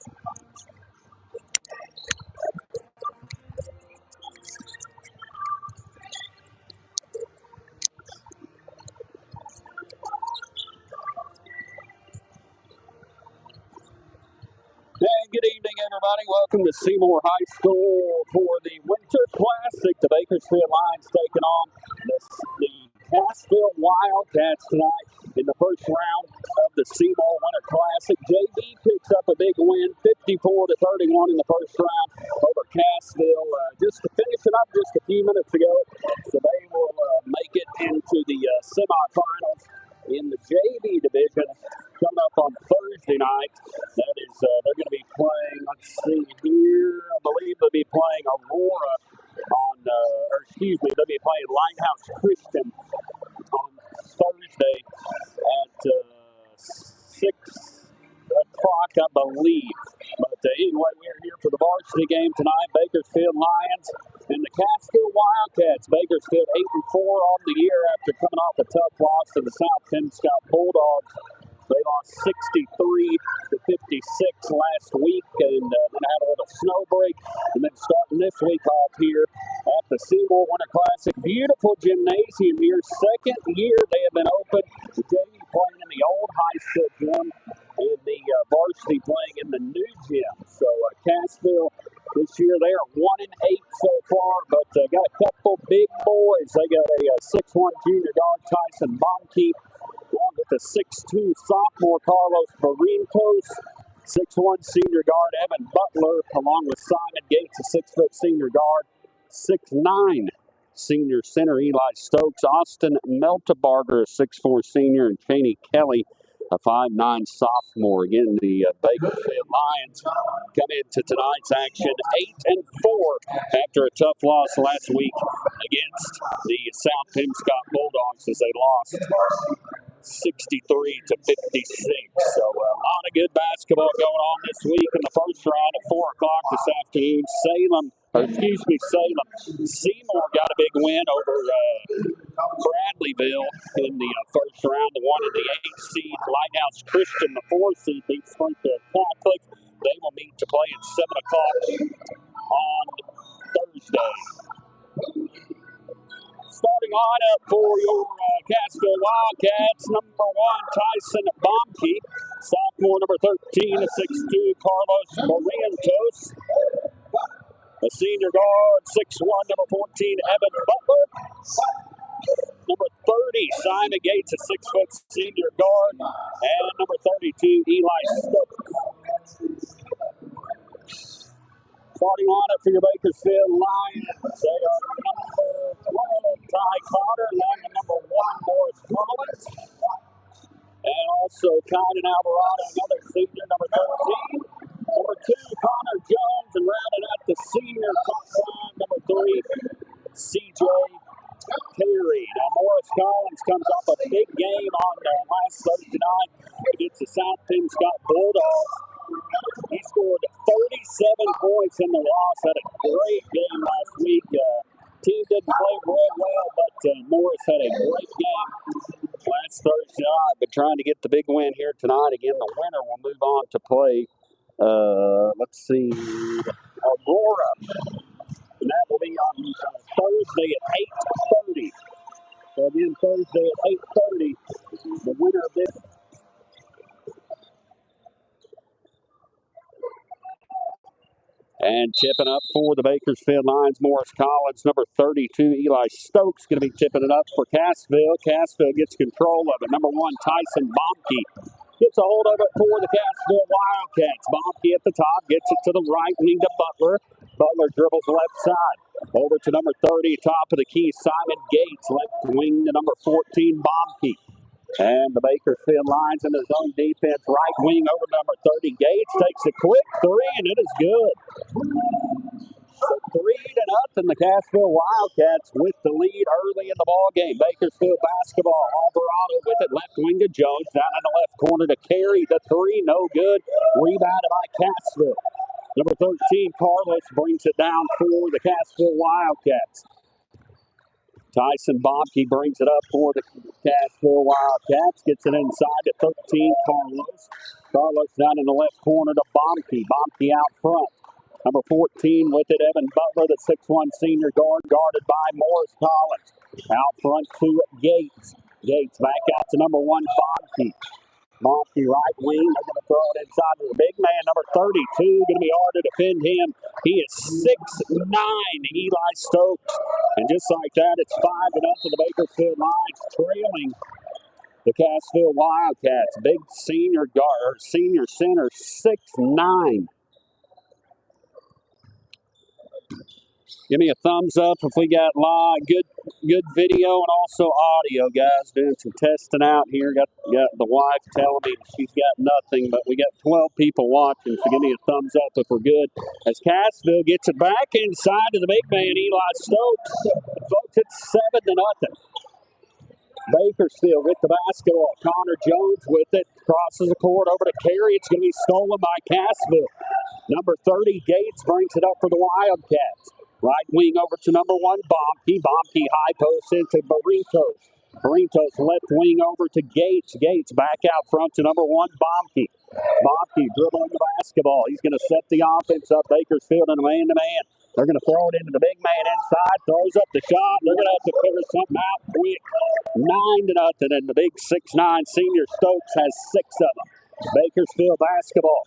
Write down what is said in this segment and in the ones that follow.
And good evening, everybody. Welcome to Seymour High School for the Winter Classic. The Bakersfield Lions taking on the Cassville Wildcats tonight in the first round of the Seymour Winter Classic. JB picks up a big win, 54-31 in the first round over Cassville. Just to finish it up just a few minutes ago, so they will make it into the semifinals in the JV division coming up on Thursday night. That is, they're going to be playing, let's see here, I believe they'll be playing Aurora on, they'll be playing Lighthouse Christian on Thursday at 6 o'clock, I believe. But anyway, we're here for the varsity game tonight. Bakersfield Lions and the Cassville Wildcats. Bakersfield 8-4 on the year after coming off a tough loss to the South Pennscott Bulldogs. They lost 63-56 last week, and then had a little snow break. And then starting this week off here at the Seymour Winter Classic. Beautiful gymnasium here. Second year they have been open. The JV playing in the old high school gym, and the varsity playing in the new gym. So Cassville this year, they are 1-8 so far, but got a couple big boys. They got a 6'1 junior guard, Tyson Baumke, along with the 6'2 sophomore, Carlos Barrientos, 6'1 senior guard, Evan Butler, along with Simon Gates, a 6' senior guard, 6'9 senior center, Eli Stokes, Austin Meltebarger, a 6'4 senior, and Cheney Kelly, a 5'9 sophomore. Again, the Bakersfield Lions come into tonight's action 8-4 after a tough loss last week against the South Pennscott Bulldogs as they lost 63-56. So a lot of good basketball going on this week in the first round at 4 o'clock this afternoon. Seymour got a big win over Bradleyville in the first round. The one in the 8th seed, Lighthouse Christian, the 4th seed, beat Springfield Catholic. They will meet to play at 7 o'clock on Thursday. Starting lineup for your Cassville Wildcats, number 1, Tyson Baumke. Sophomore, number 13, a 6'2", Carlos Barrientos. A senior guard, 6'1", number 14, Evan Butler. Number 30, Simon Gates, a 6' senior guard. And number 32, Eli Stokes. Starting lineup for your Bakersfield Lions. They are number 12, Ty Carter, along with number 1, Morris Collins. And also Kyden Alvarado, another senior, number 13. Number 2, Connor Jones, and rounding out the senior top line, number 3, CJ Perry. Now, Morris Collins comes off a big game on last Thursday night against the South Pennscott Bulldogs. He scored 37 points in the loss. Had a great game last week. Team didn't play real well, but Morris had a great game last Thursday night. But trying to get the big win here tonight. Again, the winner will move on to play, Aurora. And that will be on Thursday at 8:30. So again, Thursday at 8:30, the winner of this. And tipping up for the Bakersfield Lions, Morris Collins, number 32, Eli Stokes, going to be tipping it up for Cassville. Cassville gets control of it. Number 1, Tyson Baumke gets a hold of it for the Cassville Wildcats. Baumke at the top, gets it to the right wing to Butler. Butler dribbles left side. Over to number 30, top of the key, Simon Gates. Left wing to number 14, Baumke. And the Bakersfield Lions in their zone defense, right wing over number 30. Gates takes a quick 3, and it is good. So 3-0, the Cassville Wildcats with the lead early in the ball game. Bakersfield basketball, Alvarado with it, left wing to Jones, down in the left corner to Carey. The 3, no good. Rebounded by Cassville. Number 13, Carlos brings it down for the Cassville Wildcats. Tyson Baumke brings it up for the Cassville Wildcats. Gets it inside to 13, Carlos. Carlos down in the left corner to Bomke. Bomke out front. Number 14 with it, Evan Butler, the 6'1 senior guard, guarded by Morris Collins. Out front to Gates. Gates back out to number 1, Bomke. Bomke right wing. They're going to throw it inside to the big man, number 32. Going to be hard to defend him. He is 6'9", Eli Stokes. And just like that, it's 5-0 to the Bakersfield Lions, trailing the Cassville Wildcats. Big senior guard, senior center, 6'9". Give me a thumbs up if we got live, good video and also audio, guys. Doing some testing out here. Got the wife telling me she's got nothing, but we got 12 people watching, so give me a thumbs up if we're good. As Cassville gets it back inside to the big man, Eli Stokes. Folks, it's 7-0. Bakersfield with the basketball. Connor Jones with it. Crosses the court over to Carey. It's going to be stolen by Cassville. Number 30, Gates, brings it up for the Wildcats. Right wing over to number 1, Bomke. Bomke high post into Barrientos. Barrientos left wing over to Gates. Gates back out front to number 1, Bomke. Bomke dribbling the basketball. He's going to set the offense up. Bakersfield in a man-to-man. They're going to throw it into the big man inside. Throws up the shot. They're going to have to figure something out quick. 9-0. And the big 6'9 senior Stokes has 6 of them. Bakersfield basketball.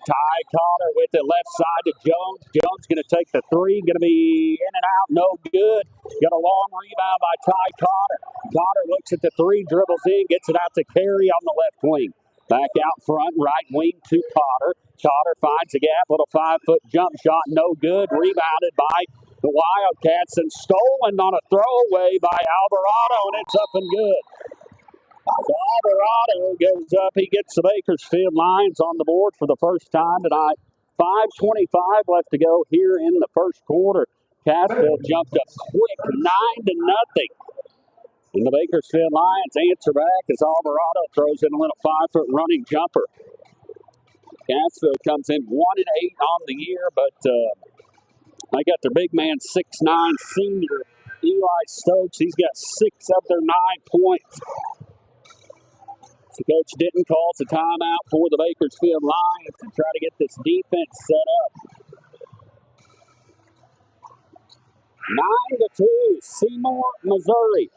Ty Cotter with it left side to Jones. Jones going to take the three. Going to be in and out. No good. Got a long rebound by Ty Cotter. Cotter looks at the three, dribbles in, gets it out to Carey on the left wing. Back out front, right wing to Cotter. Cotter finds a gap. Little 5-foot jump shot. No good. Rebounded by the Wildcats and stolen on a throwaway by Alvarado, and it's up and good. So Alvarado goes up. He gets the Bakersfield Lions on the board for the first time tonight. 5:25 left to go here in the first quarter. Cassville jumped up quick, 9-0. And the Bakersfield Lions answer back as Alvarado throws in a little 5-foot running jumper. Cassville comes in 1-8 on the year, but they got their big man, 6'9 senior Eli Stokes. He's got 6 of their 9 points. So Coach Denton calls a timeout for the Bakersfield Lions to try to get this defense set up. 9-2, Seymour, Missouri.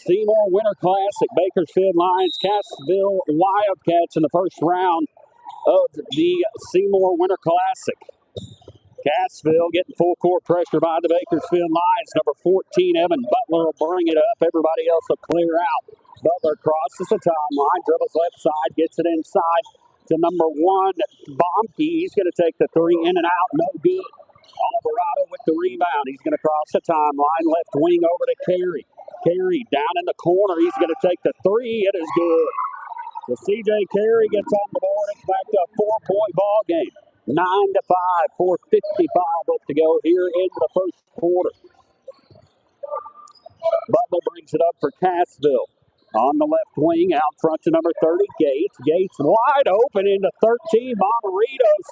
Seymour Winter Classic, Bakersfield Lions, Cassville Wildcats in the first round of the Seymour Winter Classic. Cassville getting full court pressure by the Bakersfield Lions. Number 14, Evan Butler will bring it up. Everybody else will clear out. Butler crosses the timeline, dribbles left side, gets it inside to number 1, Bomke. He's going to take the three in and out, no good. Alvarado with the rebound. He's going to cross the timeline, left wing over to Carey. Carey down in the corner. He's going to take the three. It is good. So C.J. Carey gets on the board. It's back to a 4-point ball game. 9-5, 4:55 left to go here in the first quarter. Butler brings it up for Cassville. On the left wing, out front to number 30, Gates. Gates wide open into 13, Barrientos,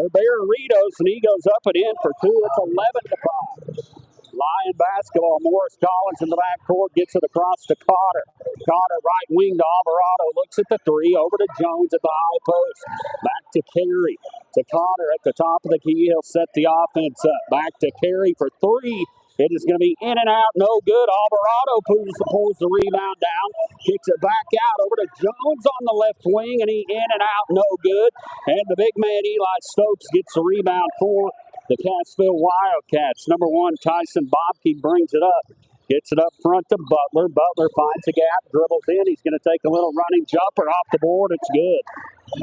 and he goes up and in for 2. It's 11-5. Lion basketball, Morris Collins in the backcourt, gets it across to Cotter. Cotter right wing to Alvarado, looks at the three, over to Jones at the high post. Back to Carey, to Cotter at the top of the key. He'll set the offense up. Back to Carey for 3. It is going to be in and out, no good. Alvarado pulls the rebound down, kicks it back out over to Jones on the left wing, and he in and out, no good. And the big man, Eli Stokes, gets the rebound for the Cassville Wildcats. Number 1, Tyson Bomke brings it up. Gets it up front to Butler. Butler finds a gap, dribbles in. He's going to take a little running jumper off the board. It's good.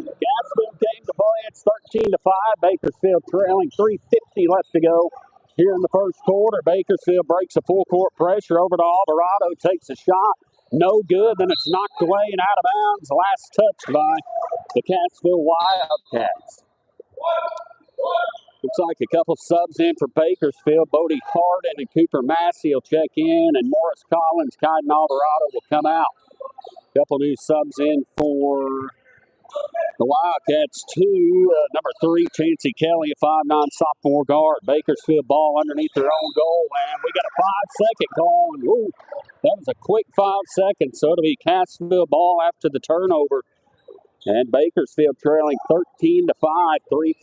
Cassville came to play. It's 13-5. Bakersfield trailing, 3:50 left to go. Here in the first quarter, Bakersfield breaks a full court pressure over to Alvarado, takes a shot, no good, then it's knocked away and out of bounds. Last touch by the Cassville Wildcats. Looks like a couple subs in for Bakersfield. Bodie Harden and Cooper Massey will check in, and Morris Collins, Kyden Alvarado will come out. A couple new subs in for the Wildcats, 2, number 3, Chancey Kelly, a 5'9" sophomore guard. Bakersfield ball underneath their own goal, and we got a 5-second call. And That was a quick 5 seconds, so it'll be Cassville ball after the turnover. And Bakersfield trailing 13-5, 3:47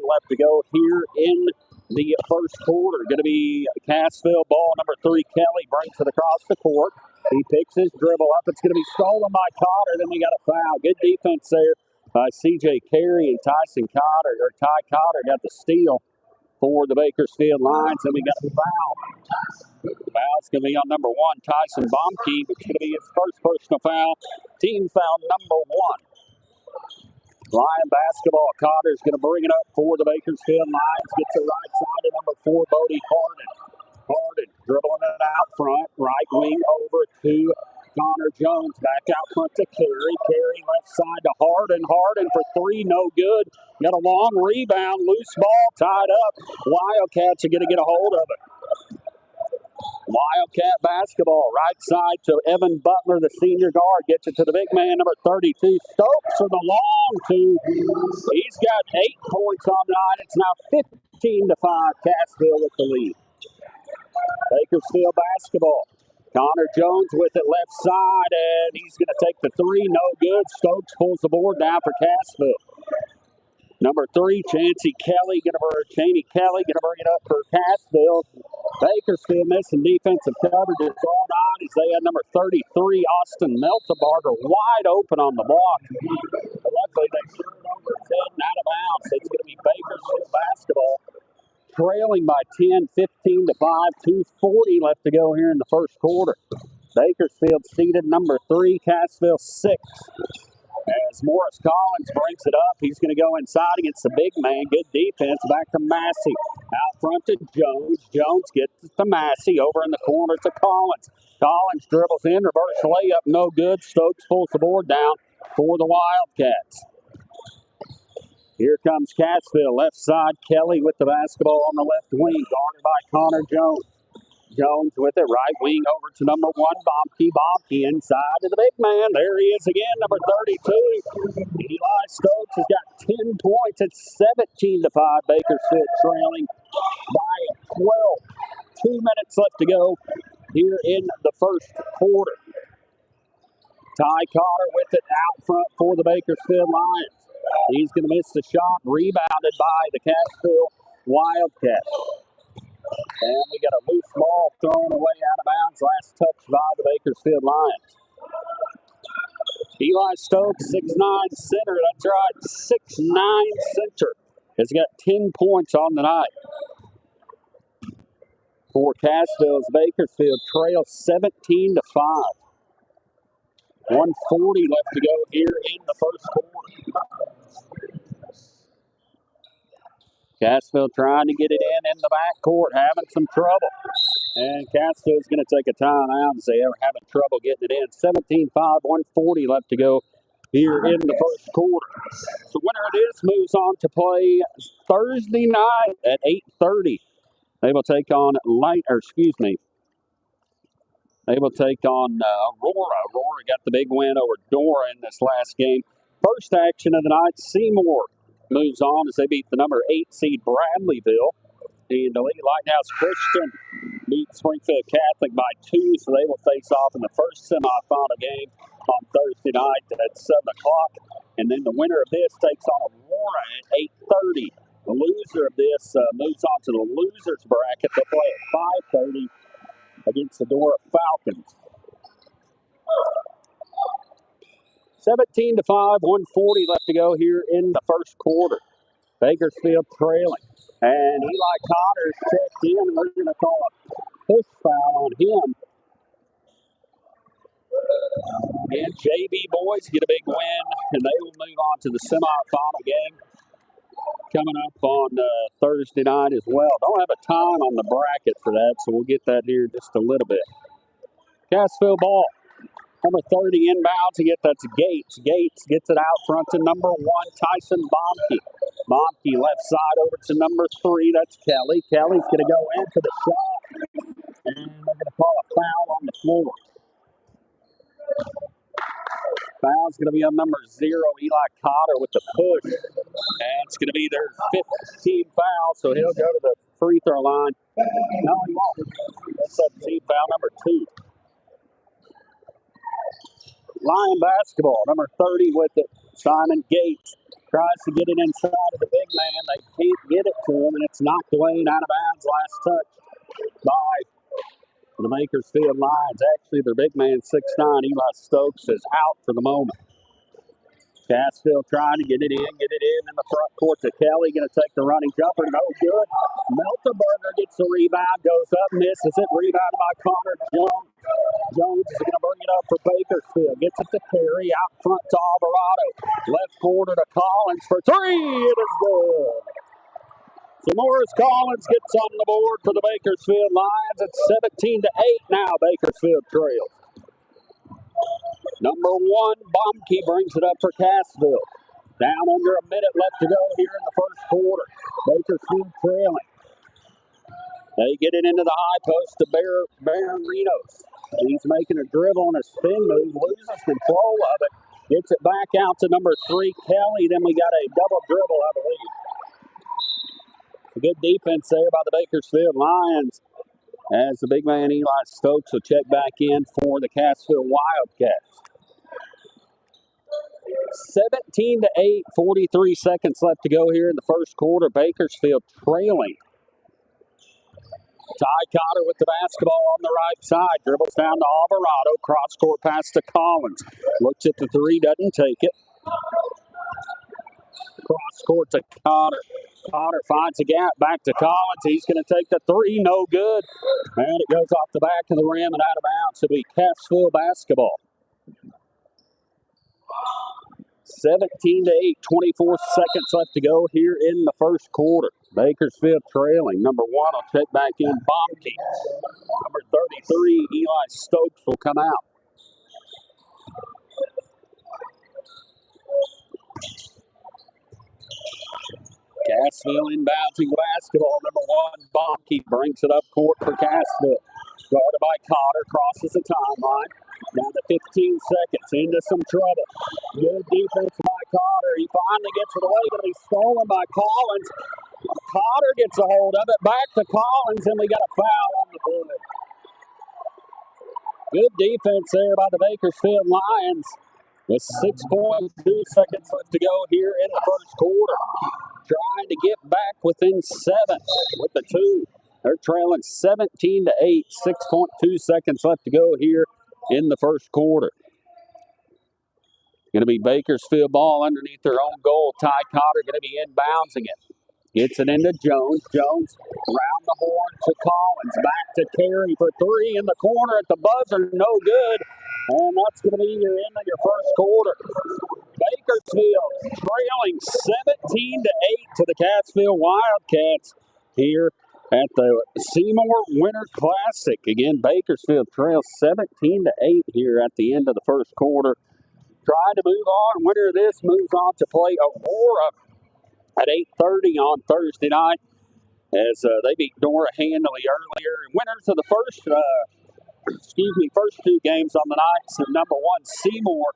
left to go here in the first quarter. Going to be Cassville ball. Number 3, Kelly brings it across the court. He picks his dribble up. It's going to be stolen by Cotter. Then we got a foul. Good defense there by C.J. Carey and Ty Cotter got the steal for the Bakersfield Lions. And we got a foul. The foul's going to be on number 1, Tyson Baumke. It's going to be his first personal foul. Team foul number 1. Lion basketball. Cotter's going to bring it up for the Bakersfield Lions. Gets it right side to number 4, Bodie Harden. Harden dribbling it out front. Right wing over to Connor Jones. Back out front to Carey. Carey left side to Harden. Harden for 3, no good. Got a long rebound. Loose ball tied up. Wildcats are going to get a hold of it. Wildcat basketball, right side to Evan Butler, the senior guard. Gets it to the big man, number 32, Stokes for the long 2. He's got 8 points on the night. It's now 15-5, Cassville with the lead. Bakersfield basketball. Connor Jones with it left side, and he's going to take the 3, no good. Stokes pulls the board down for Cassville. Number 3, Chaney Kelly going to bring it up for Cassville. Bakersfield missing defensive coverages all night as they had number 33, Austin Meltebarger, wide open on the block. But luckily, they threw it over his head and out of bounds. It's going to be Bakersfield basketball trailing by 10, 15-5, 2:40 left to go here in the first quarter. Bakersfield seeded number 3, Cassville 6. As Morris Collins brings it up, he's going to go inside against the big man. Good defense. Back to Massey. Out front to Jones. Jones gets to Massey. Over in the corner to Collins. Collins dribbles in. Reverse layup. No good. Stokes pulls the board down for the Wildcats. Here comes Cassville. Left side. Kelly with the basketball on the left wing. Guarded by Connor Jones. Jones with it, right wing over to number 1, Baumke. Baumke inside to the big man. There he is again, number 32. Eli Stokes has got 10 points. It's 17-5. Bakersfield trailing by 12. 2 minutes left to go here in the first quarter. Ty Cotter with it out front for the Bakersfield Lions. He's going to miss the shot, rebounded by the Cassville Wildcats. And we got a loose ball thrown away out of bounds. Last touch by the Bakersfield Lions. Eli Stokes, 6'9" center. That's right, 6'9" center. Has got 10 points on the night. For Cassville's Bakersfield trail 17-5. 1:40 left to go here in the first quarter. Cassville trying to get it in the backcourt, having some trouble. And Cassville's going to take a timeout as they are having trouble getting it in. 17-5, 1:40 left to go here in the first quarter. The winner of this moves on to play Thursday night at 8:30. They will take on They will take on Aurora. Aurora got the big win over Dora in this last game. First action of the night, Seymour moves on as they beat the number 8 seed Bradleyville. And the Lee Lighthouse Christian beat Springfield Catholic by 2, so they will face off in the first semifinal game on Thursday night at 7 o'clock. And then the winner of this takes on Aurora at 8:30. The loser of this moves on to the losers bracket. They play at 5:30 against the Dora Falcons. 17-5, 1:40 left to go here in the first quarter. Bakersfield trailing. And Eli Cotter's checked in, and we're going to call a push foul on him. And JV boys get a big win, and they will move on to the semifinal game coming up on Thursday night as well. Don't have a time on the bracket for that, so we'll get that here in just a little bit. Cassville ball. Number 30 inbounds to get that to Gates. Gates gets it out front to number 1, Tyson Baumke. Baumke left side over to number 3. That's Kelly. Kelly's going to go into the shot. And they're going to call a foul on the floor. Foul's going to be on number 0, Eli Cotter with the push. And it's going to be their 15th foul, so he'll go to the free throw line. No, he won't. That's 17 foul number 2. Lion basketball. Number 30 with it. Simon Gates tries to get it inside of the big man. They can't get it to him, and it's knocked away and out of bounds. Last touch by the Bakersfield Lions. Actually, their big man, 6'9", Eli Stokes, is out for the moment. Cassville trying to get it in the front court to Kelly. Going to take the running jumper. No good. Melterberger gets the rebound, goes up, misses it. Rebounded by Connor Jones. Jones is going to bring it up for Bakersfield. Gets it to Carey. Out front to Alvarado. Left corner to Collins for three. It is good. So Morris Collins gets on the board for the Bakersfield Lions. It's 17-8 now. Bakersfield trails. Number 1, Baumke brings it up for Cassville. Down under a minute left to go here in the first quarter. Bakersfield trailing. They get it into the high post to Barrinos. He's making a dribble and a spin move, loses control of it. Gets it back out to number 3, Kelly. Then we got a double dribble, I believe. A good defense there by the Bakersfield Lions as the big man Eli Stokes will check back in for the Cassville Wildcats. 17-8, 43 seconds left to go here in the first quarter. Bakersfield trailing. Ty Cotter with the basketball on the right side. Dribbles down to Alvarado. Cross court pass to Collins. Looks at the three, doesn't take it. Cross court to Cotter. Cotter finds a gap. Back to Collins. He's going to take the three. No good. And it goes off the back of the rim and out of bounds. It'll be Cassville basketball. 17-8, 24 seconds left to go here in the first quarter. Bakersfield trailing. Number 1 will check back in, Baumke. Number 33, Eli Stokes will come out. Cassville inbounding the basketball. Number 1, Baumke brings it up court for Cassville. Guarded by Cotter, crosses the timeline. Down to 15 seconds, into some trouble. Good defense by Cotter. He finally gets it away, going to be stolen by Collins. Cotter gets a hold of it, back to Collins, and we got a foul on the board. Good defense there by the Bakersfield Lions. With 6.2 seconds left to go here in the first quarter. Trying to get back within 7 with the 2. They're trailing 17-8, 6.2 seconds left to go here in the first quarter. Going to be Bakersfield ball underneath their own goal. Ty Cotter going to be inbouncing it. Gets it into Jones. Jones around the horn to Collins. Back to Carey for three in the corner at the buzzer. No good. And that's going to be your end of your first quarter. Bakersfield trailing 17-8 to the Cassville Wildcats here at the Seymour Winter Classic. Again, Bakersfield trails 17-8 here at the end of the first quarter. Trying to move on. Winner of this moves on to play Aurora at 8:30 on Thursday night as they beat Dora handily earlier. Winners of the first two games on the night. So number 1, Seymour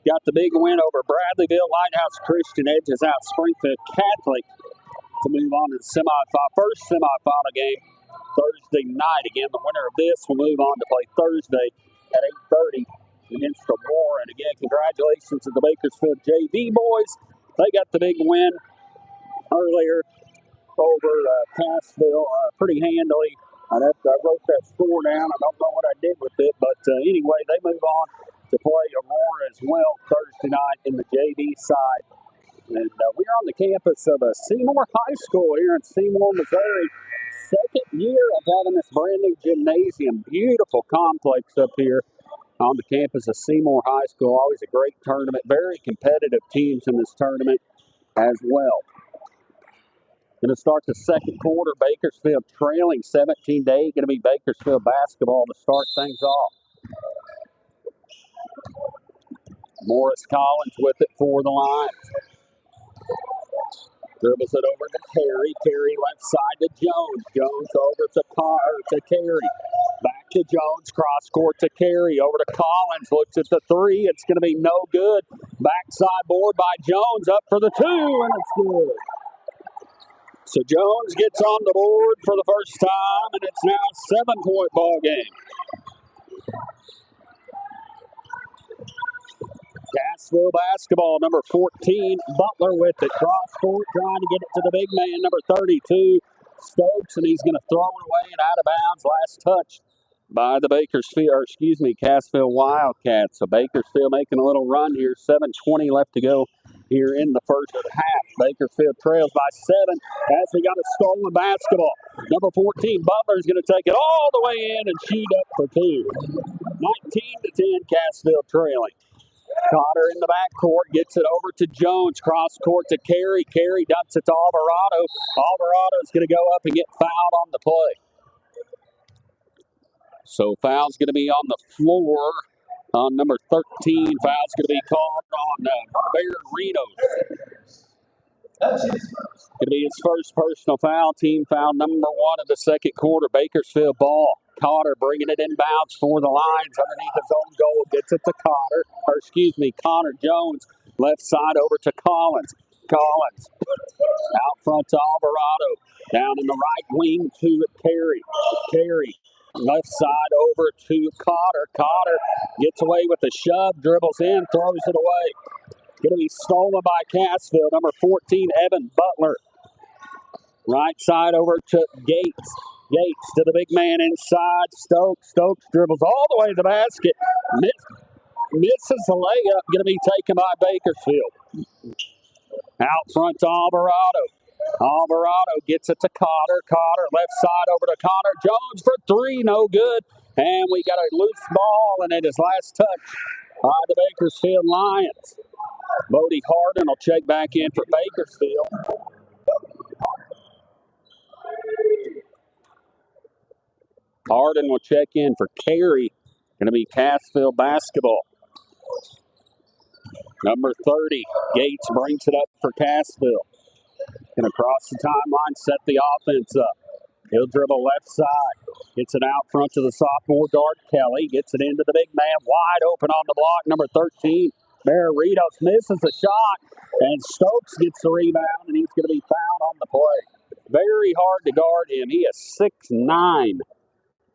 got the big win over Bradleyville. Lighthouse Christian edges out Springfield Catholic to move on to the first semifinal game Thursday night. Again, the winner of this will move on to play Thursday at 8:30 against Aurora. And again, congratulations to the Bakersfield JV boys. They got the big win earlier over Cassville pretty handily. I wrote that score down. I don't know what I did with it, but anyway, they move on to play Aurora as well Thursday night in the JV side. And we're on the campus of Seymour High School here in Seymour, Missouri. Second year of having this brand new gymnasium. Beautiful complex up here on the campus of Seymour High School. Always a great tournament. Very competitive teams in this tournament as well. Going to start the second quarter. Bakersfield trailing 17-8. Going to be Bakersfield basketball to start things off. Morris Collins with it for the Lions. Dribbles it over to Carey. Carey left side to Jones. Jones over to Carey. Back to Jones. Cross court to Carey. Over to Collins. Looks at the three. It's going to be no good. Backside board by Jones. Up for the 2, and it's good. So Jones gets on the board for the first time, and it's now a 7-point ball game. Cassville basketball, number 14, Butler with it. Cross court, trying to get it to the big man, number 32, Stokes, and he's going to throw it away and out of bounds. Last touch by the Cassville Wildcats. So Bakersfield making a little run here. 7:20 left to go here in the first half. Bakersfield trails by 7 as we got a stolen basketball. Number 14, Butler's going to take it all the way in and shoot up for 2. 19-10, Cassville trailing. Cotter in the backcourt, gets it over to Jones. Cross court to Carey. Carey dumps it to Alvarado. Alvarado's going to go up and get fouled on the play. So foul's going to be on the floor on number 13. Foul's going to be called on Bakersfield. Going to be his first personal foul. Team foul number 1 of the second quarter. Bakersfield ball. Cotter bringing it inbounds for the lines underneath his own goal. Gets it to Connor Jones. Left side over to Collins. Out front to Alvarado. Down in the right wing to Carey. Left side over to Cotter. Cotter gets away with the shove, dribbles in, throws it away. Going to be stolen by Cassville. Number 14, Evan Butler. Right side over to Gates. Gates to the big man inside. Stokes dribbles all the way to the basket. Misses the layup. Going to be taken by Bakersfield. Out front to Alvarado. Alvarado gets it to Cotter. Cotter left side over to Connor Jones for 3. No good. And we got a loose ball, and it is last touch by the Bakersfield Lions. Bodie Harden will check back in for Bakersfield. Harden will check in for Carey. Going to be Cassville basketball. Number 30, Gates brings it up for Cassville. Going to cross the timeline, set the offense up. He'll dribble left side. Gets it out front to the sophomore guard, Kelly. Gets it into the big man, wide open on the block. Number 13, Barritos misses the shot. And Stokes gets the rebound, and he's going to be fouled on the play. Very hard to guard him. He is 6'9".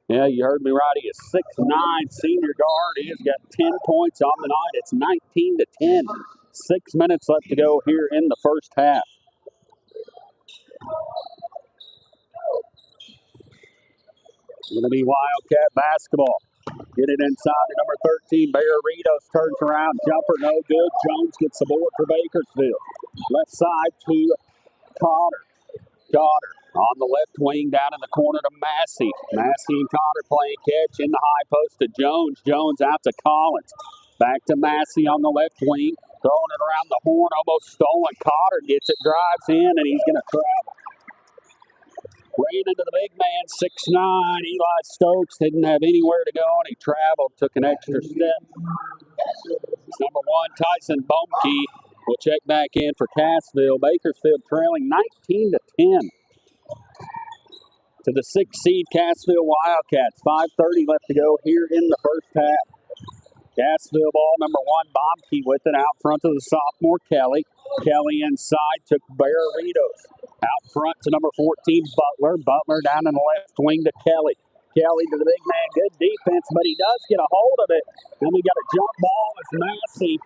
Yeah, you heard me right. He is 6'9", senior guard. He has got 10 points on the night. It's 19-10. 6 minutes left to go here in the first half. Going to be Wildcat basketball. Get it inside to number 13. Barritos turns around. Jumper no good. Jones gets the board for Bakersfield. Left side to Cotter. On the left wing, down in the corner to Massey. Massey and Cotter playing catch in the high post to Jones. Jones out to Collins. Back to Massey on the left wing. Throwing it around the horn, almost stolen. Cotter gets it, drives in, and he's going to travel. Ran into the big man, 6'9". Eli Stokes didn't have anywhere to go, and he traveled, took an extra step. It's number 1, Tyson Bumke will check back in for Cassville. Bakersfield trailing 19-10 to the 6th seed Cassville Wildcats. 5:30 left to go here in the first half. Cassville ball, number 1, Bumke with it out front to the sophomore Kelly. Kelly inside took Barritos. Out front to number 14, Butler. Butler down in the left wing to Kelly. Kelly to the big man. Good defense, but he does get a hold of it. Then we got a jump ball as Massey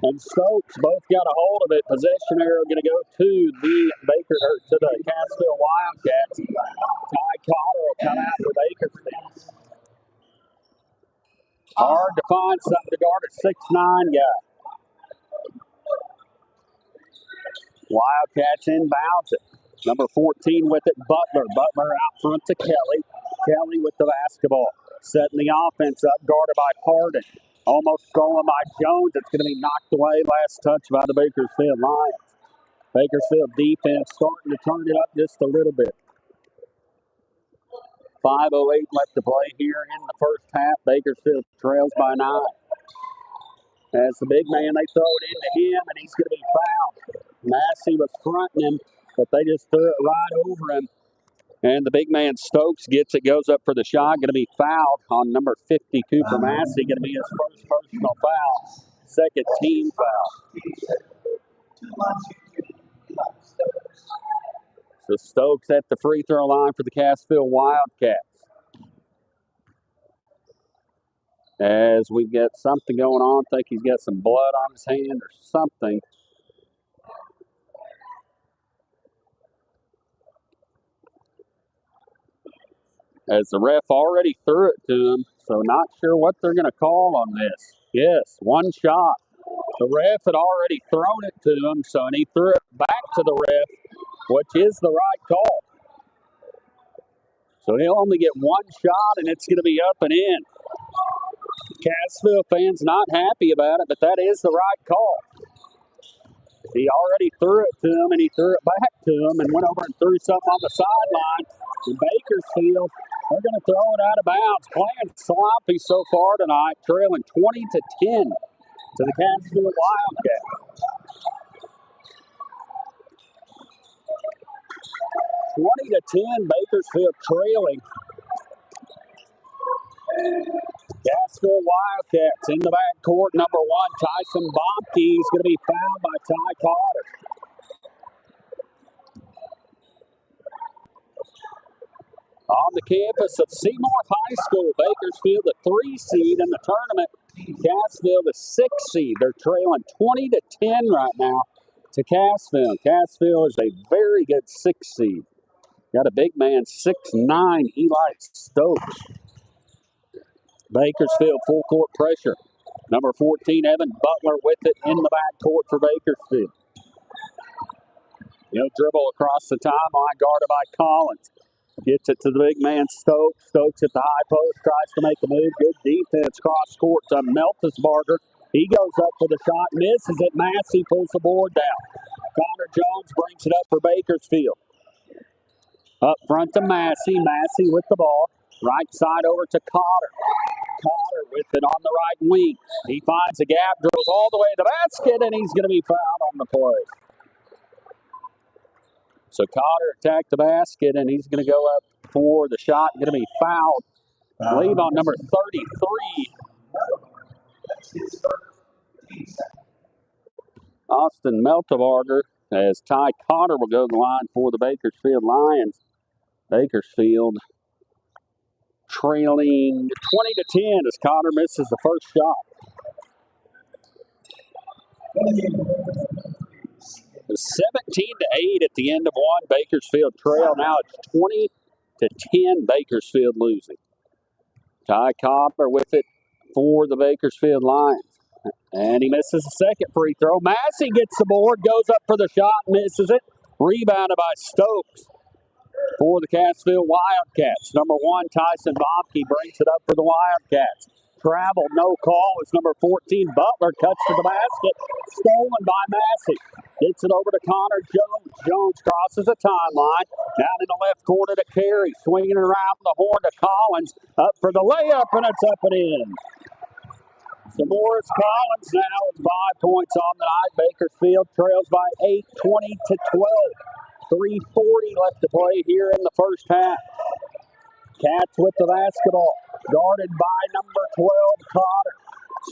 and Stokes both got a hold of it. Possession arrow going to go to the Cassville Wildcats. Ty Cotter will come out for Bakersfield. Hard to find something to guard a 6'9" guy. Wildcats inbounds it. Number 14 with it, Butler. Butler out front to Kelly. Kelly with the basketball. Setting the offense up, guarded by Harden. Almost stolen by Jones. It's going to be knocked away. Last touch by the Bakersfield Lions. Bakersfield defense starting to turn it up just a little bit. 5:08 left to play here in the first half. Bakersfield trails by 9. As the big man, they throw it into him, and he's going to be fouled. Massey was fronting him, but they just threw it right over him. And the big man, Stokes, gets it, goes up for the shot. Going to be fouled on number 52 for Massey. Going to be his first personal foul. Second team foul. So Stokes at the free throw line for the Cassville Wildcats. as we get something going on. I think he's got some blood on his hand or something. As the ref already threw it to him, so not sure what they're going to call on this. Yes, one shot. The ref had already thrown it to him, so and he threw it back to the ref, which is the right call. So he'll only get one shot, and it's going to be up and in. Cassville fans not happy about it, but that is the right call. He already threw it to him, and he threw it back to him and went over and threw something on the sideline. In Bakersfield, they're going to throw it out of bounds. Playing sloppy so far tonight, trailing 20-10 to the Cassville Wildcats. 20-10, Bakersfield trailing. Cassville Wildcats in the backcourt. Number 1, Tyson Bomke is going to be fouled by Ty Carter. On the campus of Seymour High School, Bakersfield, the 3 seed in the tournament. Cassville, the 6 seed. They're trailing 20-10 right now to Cassville. Cassville is a very good 6 seed. Got a big man, 6'9", Eli Stokes. Bakersfield full court pressure. Number 14, Evan Butler with it in the backcourt for Bakersfield. He'll dribble across the timeline, guarded by Collins. Gets it to the big man, Stokes. Stokes at the high post, tries to make the move. Good defense, cross court to Meltisbarger. He goes up for the shot, misses it. Massey pulls the board down. Connor Jones brings it up for Bakersfield. Up front to Massey. Massey with the ball. Right side over to Cotter. Cotter with it on the right wing. He finds a gap, drills all the way to the basket, and he's going to be fouled on the play. So Cotter attacked the basket, and he's going to go up for the shot. Going to be fouled. I believe on number 33. Austin Meltevarger, as Ty Cotter will go to the line for the Bakersfield Lions. Bakersfield trailing 20-10 as Cotter misses the first shot. It was 17-8 at the end of one. Bakersfield trail. Now it's 20-10. Bakersfield losing. Ty Cotter with it for the Bakersfield Lions. And he misses the second free throw. Massey gets the board, goes up for the shot, misses it. Rebounded by Stokes for the Cassville Wildcats. Number 1, Tyson Bomke brings it up for the Wildcats. Traveled, no call. It's number 14, Butler, cuts to the basket. Stolen by Massey. Gets it over to Connor Jones. Jones crosses the timeline. Down in the left corner to Carey. Swinging around the horn to Collins. Up for the layup, and it's up and in. So Morris Collins now with 5 points on the night. Bakersfield trails by 8, 20-12. 3:40 left to play here in the first half. Cats with the basketball. Guarded by number 12, Cotter.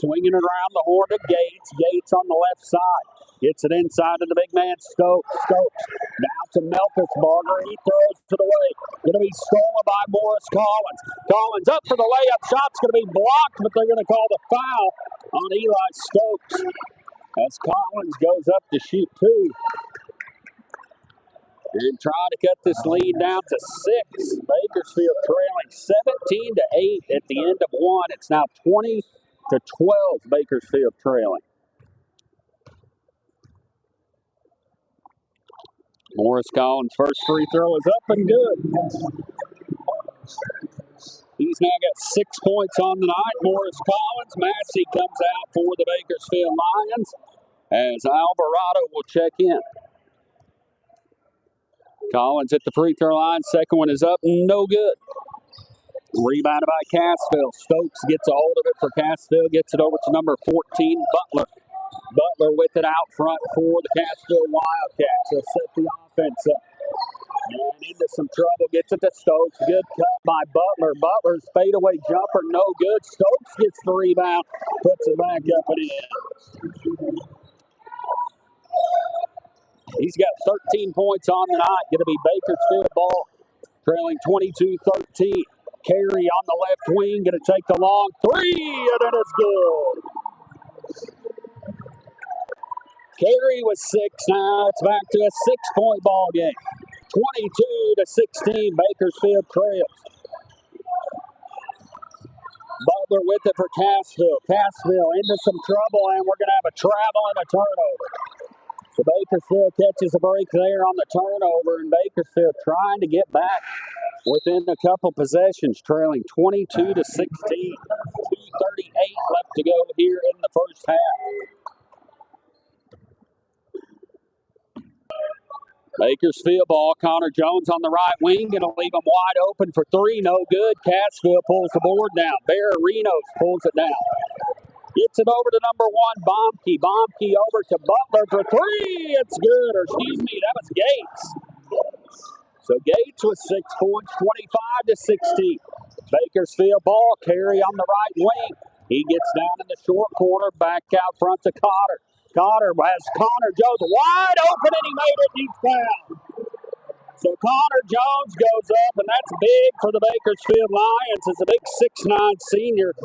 Swinging it around the horn to Gates. Gates on the left side. Gets it inside to the big man, Stokes. Stokes now to Meltisbarger. He throws it away. Going to be stolen by Morris Collins. Collins up for the layup. Shot's going to be blocked, but they're going to call the foul on Eli Stokes as Collins goes up to shoot 2. And try to cut this lead down to 6. Bakersfield trailing 17-8 at the end of one. It's now 20-12. Bakersfield trailing. Morris Collins' first free throw is up and good. He's now got 6 points on the night. Morris Collins. Massey comes out for the Bakersfield Lions as Alvarado will check in. Collins at the free throw line. Second one is up. No good. Rebounded by Cassville. Stokes gets a hold of it for Cassville. Gets it over to number 14, Butler. Butler with it out front for the Cassville Wildcats. He'll set the offense up. And into some trouble. Gets it to Stokes. Good cut by Butler. Butler's fadeaway jumper. No good. Stokes gets the rebound. Puts it back up and in. He's got 13 points on the night. Going to be Bakersfield ball. Trailing 22-13. Carey on the left wing, going to take the long three, and it is good. Carey with 6 now. It's back to a 6-point ball game. 22-16, Bakersfield trails. Butler with it for Cassville. Cassville into some trouble, and we're going to have a travel and a turnover. So Bakersfield catches a break there on the turnover, and Bakersfield trying to get back within a couple possessions, trailing 22-16. 2:38 left to go here in the first half. Bakersfield ball. Connor Jones on the right wing. Going to leave him wide open for three. No good. Cassville pulls the board down. Barrerinos pulls it down. Gets it over to number 1, Bomke. Bomke over to Butler for three. It's good. Or excuse me, that was Gates. So Gates with 6 points, 25-16. Bakersfield ball. Carey on the right wing. He gets down in the short corner. Back out front to Cotter. Cotter has Connor Jones wide open, and he made it. He's fouled. So Connor Jones goes up, and that's big for the Bakersfield Lions as a big 6'9" senior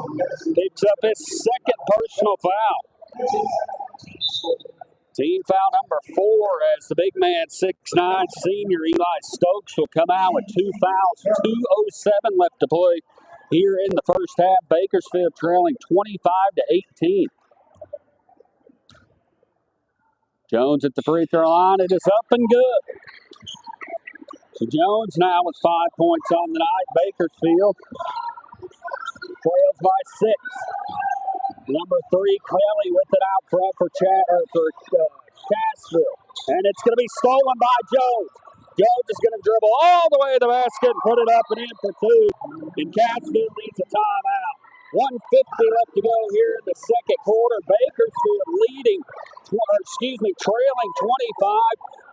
picks up his second personal foul. Team foul number 4 as the big man 6'9" senior Eli Stokes will come out with 2 fouls. 2:07 left to play here in the first half. Bakersfield trailing 25-18. Jones at the free throw line. It is up and good. So Jones now with 5 points on the night. Bakersfield trails by 6. Number 3, Kelly with it out front for Cassville. And it's going to be stolen by Jones. Jones is going to dribble all the way to the basket and put it up and in for 2. And Cassville needs a timeout. 1:50 left to go here in the second quarter. Bakersfield trailing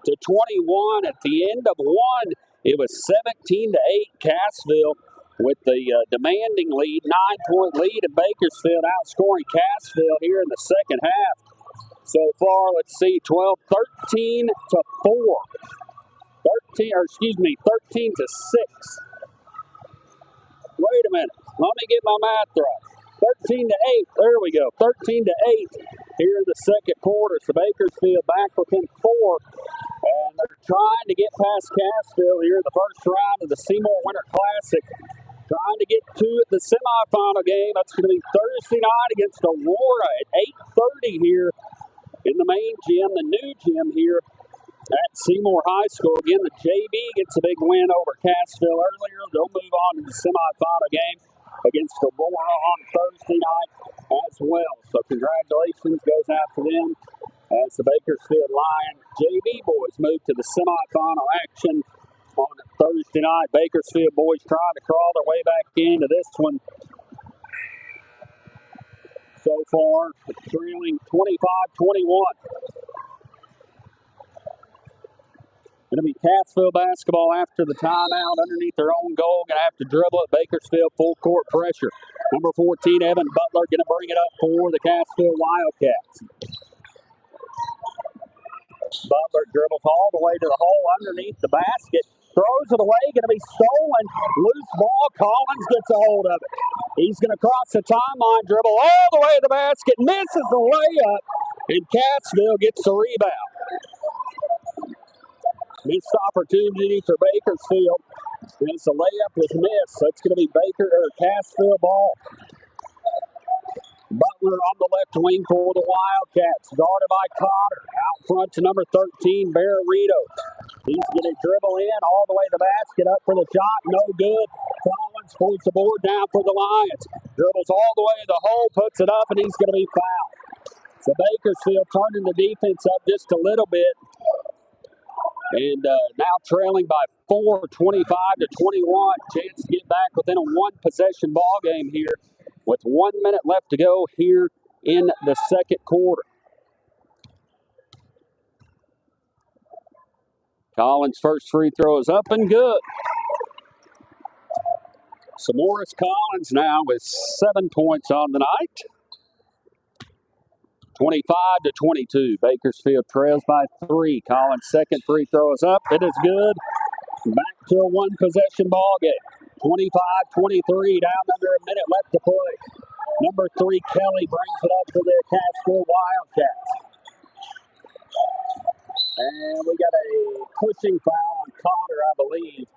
25-21 at the end of 1. It was 17-8 Cassville with the demanding lead, 9-point lead, and Bakersfield outscoring Cassville here in the second half. So far, let's see, 13-4. 13-6. Wait a minute. Let me get my math right. 13-8. There we go. 13-8 here in the second quarter. So Bakersfield back within 4. And they're trying to get past Cassville here in the first round of the Seymour Winter Classic. Trying to get to the semifinal game. That's going to be Thursday night against Aurora at 8:30 here in the main gym, the new gym here at Seymour High School. Again, the JV gets a big win over Cassville earlier. They'll move on to the semifinal game against Aurora on Thursday night as well. So congratulations goes out to them as the Bakersfield Lion JV boys move to the semifinal action on Thursday night. Bakersfield boys trying to crawl their way back into this one. So far, trailing 25-21. Going to be Cassville basketball after the timeout underneath their own goal. Going to have to dribble it. Bakersfield full court pressure. Number 14, Evan Butler, going to bring it up for the Cassville Wildcats. Butler dribbles all the way to the hole underneath the basket. Throws it away, going to be stolen. Loose ball, Collins gets a hold of it. He's going to cross the timeline, dribble all the way to the basket, misses the layup, and Cassville gets the rebound. Missed opportunity for Bakersfield. As the layup was missed, so it's going to be Cassville ball. Butler on the left wing for the Wildcats, guarded by Cotter. Out front to number 13, Barrerinos. He's going to dribble in all the way to the basket, up for the shot, no good. Collins pulls the board down for the Lions. Dribbles all the way to the hole, puts it up, and he's going to be fouled. So Bakersfield turning the defense up just a little bit. And now trailing by 4, 25-21. Chance to get back within a 1-possession ball game here with 1 minute left to go here in the second quarter. Collins' first free throw is up and good. So Morris Collins now with 7 points on the night. 25-22. Bakersfield trails by 3. Collins' second free throw is up. It is good. Back to a 1-possession ball game. 25-23, down under a minute left to play. Number 3, Kelly, brings it up to the Cassville Wildcats. And we got a pushing foul on Connor, I believe.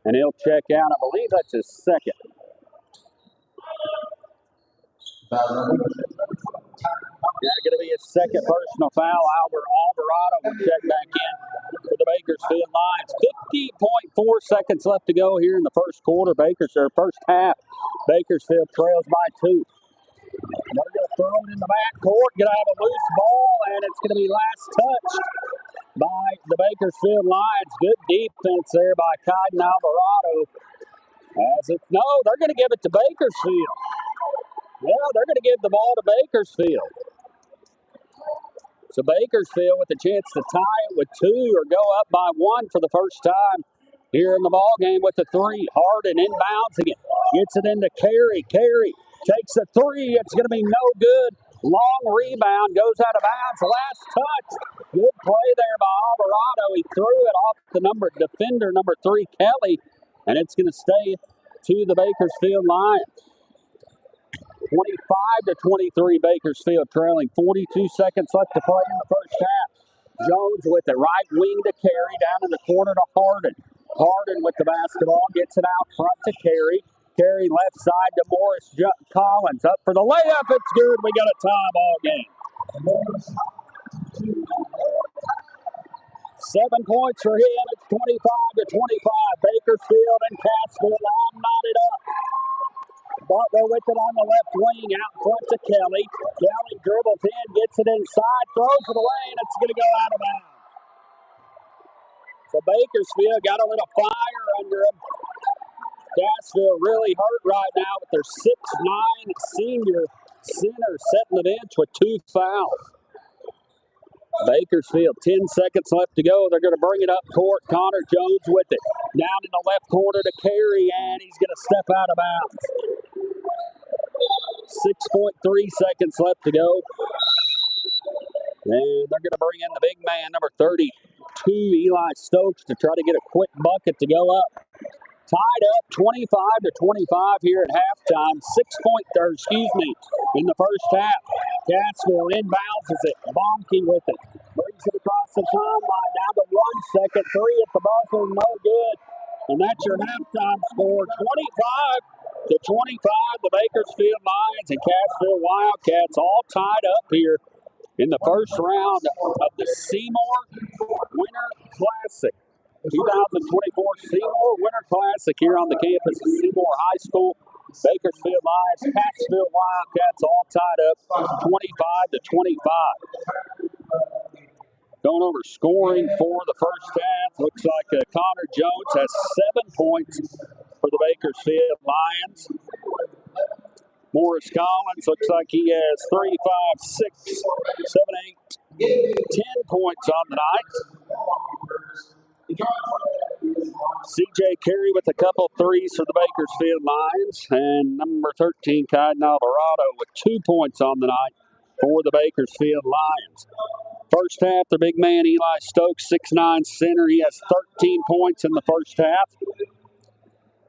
And he'll check out. I believe that's his second. Yeah, going to be his second personal foul. Alvarado will check back in for the Bakersfield Lions. 50.4 seconds left to go here in the first quarter. First half. Bakersfield trails by 2. They're going to throw it in the backcourt. Going to have a loose ball, and it's going to be last touched by the Bakersfield Lions. Good defense there by Caden Alvarado. No, they're going to give it to Bakersfield. Yeah, they're going to give the ball to Bakersfield. So Bakersfield with a chance to tie it with 2 or go up by 1 for the first time here in the ball game with the 3. Harden inbounds again. Gets it into Carey. Carey takes a 3. It's going to be no good. Long rebound. Goes out of bounds. Last touch. Good play there by Alvarado. He threw it off the defender, number 3, Kelly. And it's going to stay to the Bakersfield Lions. 25-23, Bakersfield trailing. 42 seconds left to play in the first half. Jones with the right wing to Carey, down in the corner to Harden. Harden with the basketball, gets it out front to Carey. Carey left side to Morris Collins. Up for the layup. It's good. We got a tie ball game. 7 points for him. It's 25-25. Bakersfield and Cassville all knotted up. Butler with it on the left wing, out front to Kelly. Kelly dribbles in, gets it inside, throws it away, and it's going to go out of bounds. So Bakersfield got a little fire under him. Cassville really hurt right now with their 6'9" senior center setting the bench with 2 fouls. Bakersfield, 10 seconds left to go. They're going to bring it up court. Connor Jones with it. Down in the left corner to Carey, and he's going to step out of bounds. 6.3 seconds left to go. And they're going to bring in the big man, number 32, Eli Stokes, to try to get a quick bucket to go up. Tied up 25-25 here at halftime. In the first half. Cassville inbounds it. Bonke with it. Brings it across the timeline. Down to 1 second. 3 at the buzzer. No good. And that's your halftime score. 25-25. The Bakersfield Lions and Cassville Wildcats all tied up here in the first round of the Seymour Winter Classic. 2024 Seymour Winter Classic here on the campus of Seymour High School. Bakersfield Lions, Cassville Wildcats all tied up 25-25. Going over scoring for the first half. Looks like Connor Jones has 7 points for the Bakersfield Lions. Morris Collins looks like he has 3, 5, 6, 7, 8, 10 points on the night. C.J. Carey with a couple threes for the Bakersfield Lions. And number 13, Caden Alvarado with 2 points on the night for the Bakersfield Lions. First half, the big man, Eli Stokes, 6'9" center. He has 13 points in the first half.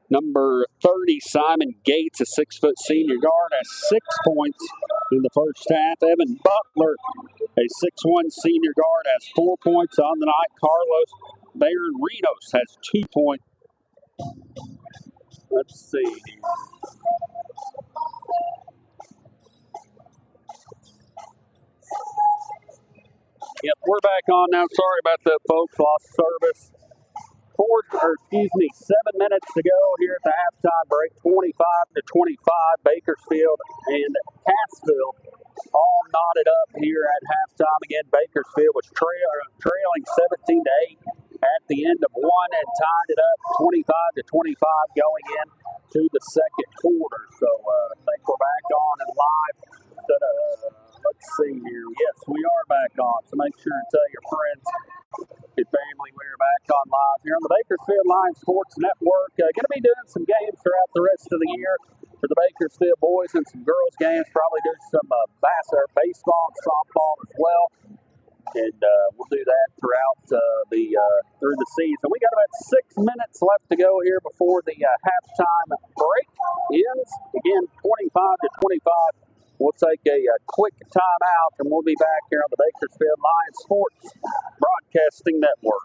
Number 30, Simon Gates, a 6-foot senior guard, has 6 points in the first half. Evan Butler, a 6'1" senior guard, has 4 points on the night. Carlos Baron Rinos has 2 points. Let's see. Yep, we're back on now. Sorry about that, folks. Lost service. 7 minutes to go here at the halftime break. 25-25. Bakersfield and Cassville all knotted up here at halftime. Again, Bakersfield was trailing 17-8 at the end of one and tied it up 25-25 going in to the second quarter. So I think we're back on and live. Let's see here. Yes, we are back on. So make sure and tell your friends, your family, we're back on live here on the Bakersfield Lions Sports Network. Going to be doing some games throughout the rest of the year for the Bakersfield boys and some girls games. Probably do some baseball and softball as well. And we'll do that throughout through the season. We got about 6 minutes left to go here before the halftime break ends. Again, 25-25. We'll take a quick timeout, and we'll be back here on the Bakersfield Lions Sports Broadcasting Network.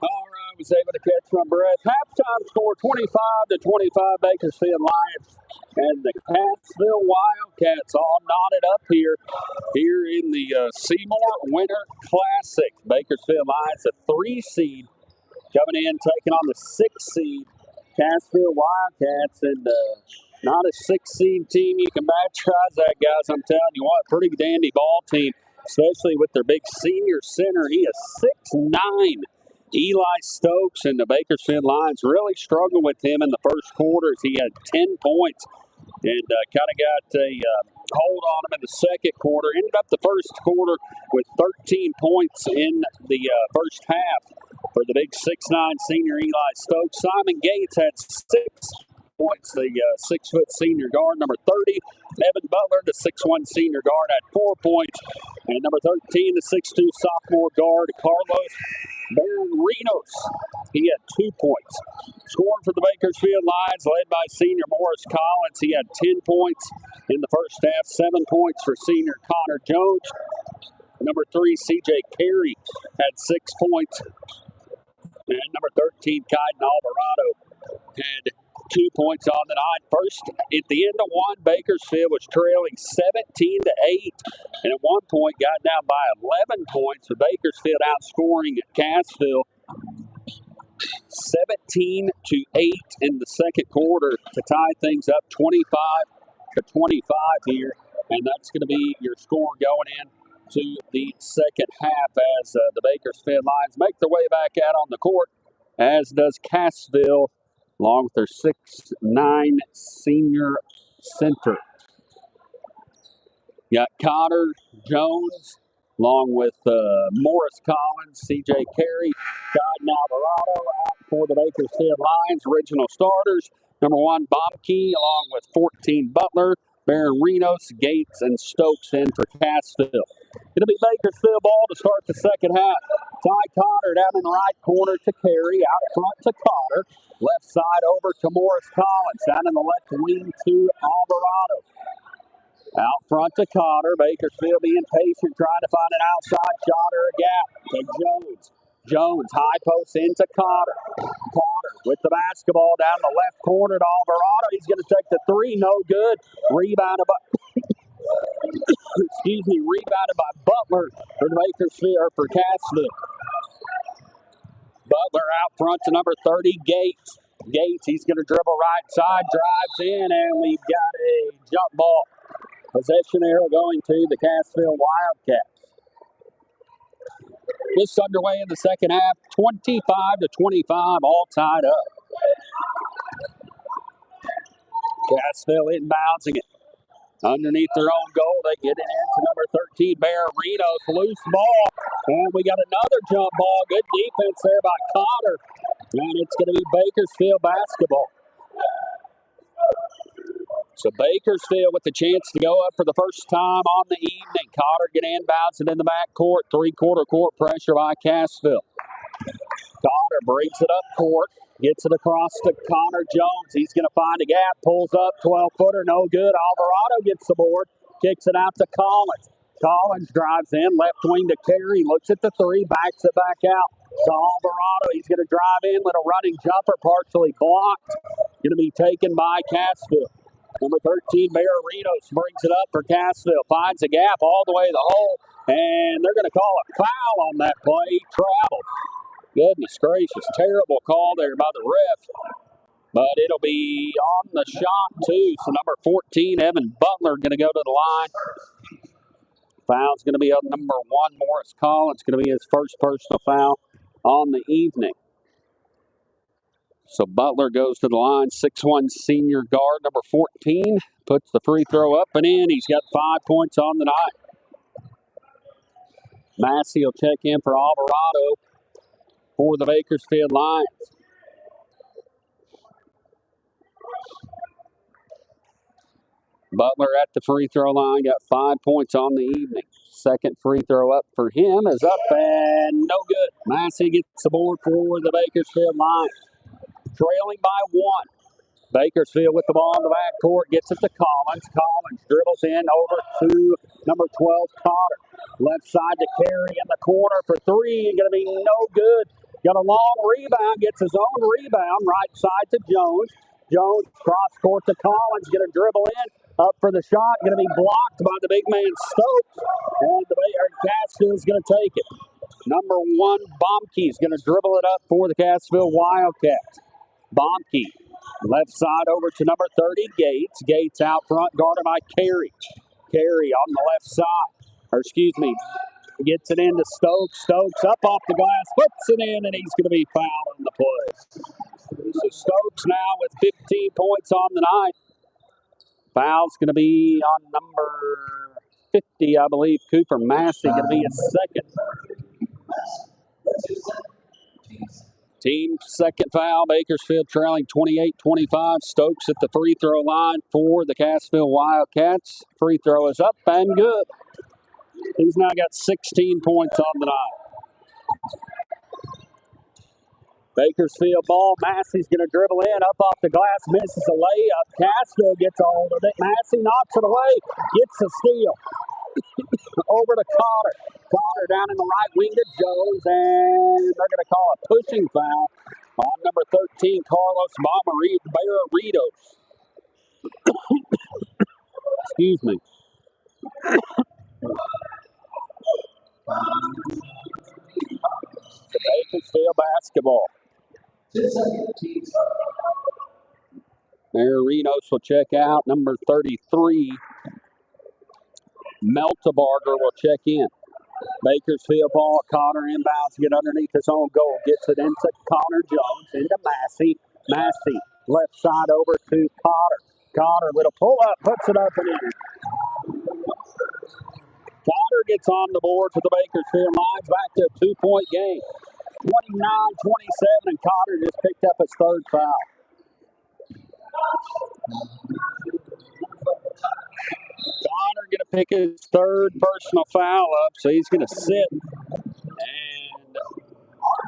All right, I was able to catch my breath. Halftime score 25-25 Bakersfield Lions and the Cassville Wildcats all knotted up here in the Seymour Winter Classic. Bakersfield Lions, a 3 seed, coming in taking on the 6 seed Cassville Wildcats, and not a 6 seed team you can baptize that, guys. I'm telling you what, pretty dandy ball team, especially with their big senior center. He is 6'9". Eli Stokes and the Bakersfield Lions really struggled with him in the first quarter as he had 10 points and kind of got a hold on him in the second quarter. Ended up the first quarter with 13 points in the first half for the big 6'9" senior Eli Stokes. Simon Gates had 6 points, the 6-foot senior guard. Number 30, Evan Butler, the 6'1" senior guard, had 4 points. And number 13, the 6'2" sophomore guard, Carlos Barrinos, he had 2 points. Scoring for the Bakersfield Lions, led by senior Morris Collins. He had 10 points in the first half, 7 points for senior Connor Jones. Number 3, C.J. Carey had 6 points. And number 13, Kaiden Alvarado had 2 points on the night. First, at the end of one, Bakersfield was trailing 17-8, and at one point got down by 11 points. With Bakersfield outscoring Cassville 17-8 in the second quarter to tie things up 25-25 here. And that's going to be your score going in to the second half as the Bakersfield Lions make their way back out on the court, as does Cassville, along with their 6'9" senior center. You got Cotter, Jones, along with Morris Collins, C.J. Carey, Cotton Alvarado out for the Bakersfield Lions. Original starters, number 1, Baumke, along with 14, Butler, Baron Renos, Gates, and Stokes in for Cassville. It'll be Bakersfield ball to start the second half. Ty Cotter down in the right corner to Carey, out front to Cotter. Left side over to Morris Collins, down in the left wing to Alvarado. Out front to Cotter. Bakersfield being patient, trying to find an outside shot or a gap to Jones. Jones, high post into Cotter. Cotter with the basketball down the left corner to Alvarado. He's going to take the three, no good. Rebounded by, rebounded by Butler for the Bakersfield, or for Cassville. Butler out front to number 30, Gates. Gates, he's going to dribble right side, drives in, and we've got a jump ball. Possession arrow going to the Cassville Wildcats. Just underway in the second half, 25-25, all tied up. Cassville inbouncing it. Underneath their own goal, they get it into number 13, Baron Renos. Loose ball, and we got another jump ball. Good defense there by Cotter, and it's going to be Bakersfield basketball. So Bakersfield with the chance to go up for the first time on the evening. Cotter get inbounds it in the backcourt. Three-quarter court pressure by Cassville. Cotter brings it up court. Gets it across to Connor Jones. He's going to find a gap. Pulls up, 12-footer, no good. Alvarado gets the board. Kicks it out to Collins. Collins drives in, left wing to Carey. Looks at the three, backs it back out to Alvarado. He's going to drive in with a running jumper, partially blocked. Going to be taken by Cassville. Number 13, Baron Renos brings it up for Cassville. Finds a gap all the way to the hole, and they're going to call a foul on that play. He traveled. Goodness gracious, terrible call there by the ref. But it'll be on the shot, too. So number 14, Evan Butler, going to go to the line. Foul's going to be on number 1, Morris Collins. Going to be his first personal foul on the evening. So Butler goes to the line, 6'1" senior guard, number 14. Puts the free throw up and in. He's got 5 points on the night. Massey will check in for Alvarado for the Bakersfield Lions. Butler at the free throw line, got 5 points on the evening. Second free throw up for him is up and no good. Massey gets the board for the Bakersfield Lions. Trailing by 1. Bakersfield with the ball in the backcourt, gets it to Collins. Collins dribbles in over to number 12, Cotter. Left side to Carey in the corner for three. Going to be no good. Got a long rebound, gets his own rebound. Right side to Jones. Jones cross court to Collins. Going to dribble in. Up for the shot. Going to be blocked by the big man Stokes. And the Cassville is going to take it. Number 1, Baumke is going to dribble it up for the Cassville Wildcats. Baumke, left side over to number 30, Gates. Gates out front, guarded by Carey. Carey on the left side. Gets it into Stokes. Stokes up off the glass, puts it in, and he's going to be fouled on the play. So Stokes now with 15 points on the night. Foul's going to be on number 50, I believe. Cooper Massey going to be his second. Team second foul. Bakersfield trailing 28-25. Stokes at the free throw line for the Cassville Wildcats. Free throw is up and good. He's now got 16 points on the night. Bakersfield ball. Massey's going to dribble in, up off the glass, misses a layup. Cassville gets a hold of it. Massey knocks it away, gets a steal. Over to Cotter. Cotter down in the right wing to Jones, and they're going to call a pushing foul on number 13, Carlos Barreritos. Excuse me. The Bakersfield basketball. Marinos will check out. Number 33, Meltabarger will check in. Bakersfield ball. Connor inbounds, get underneath his own goal. Gets it into Connor Jones, into Massey. Massey, left side over to Cotter. Cotter with a pull-up, puts it up and in. Cotter gets on the board for the Bakersfield Lions. Back to a 2-point game. 29-27, and Cotter just picked up his third foul. Cotter going to pick his third personal foul up, so he's going to sit. And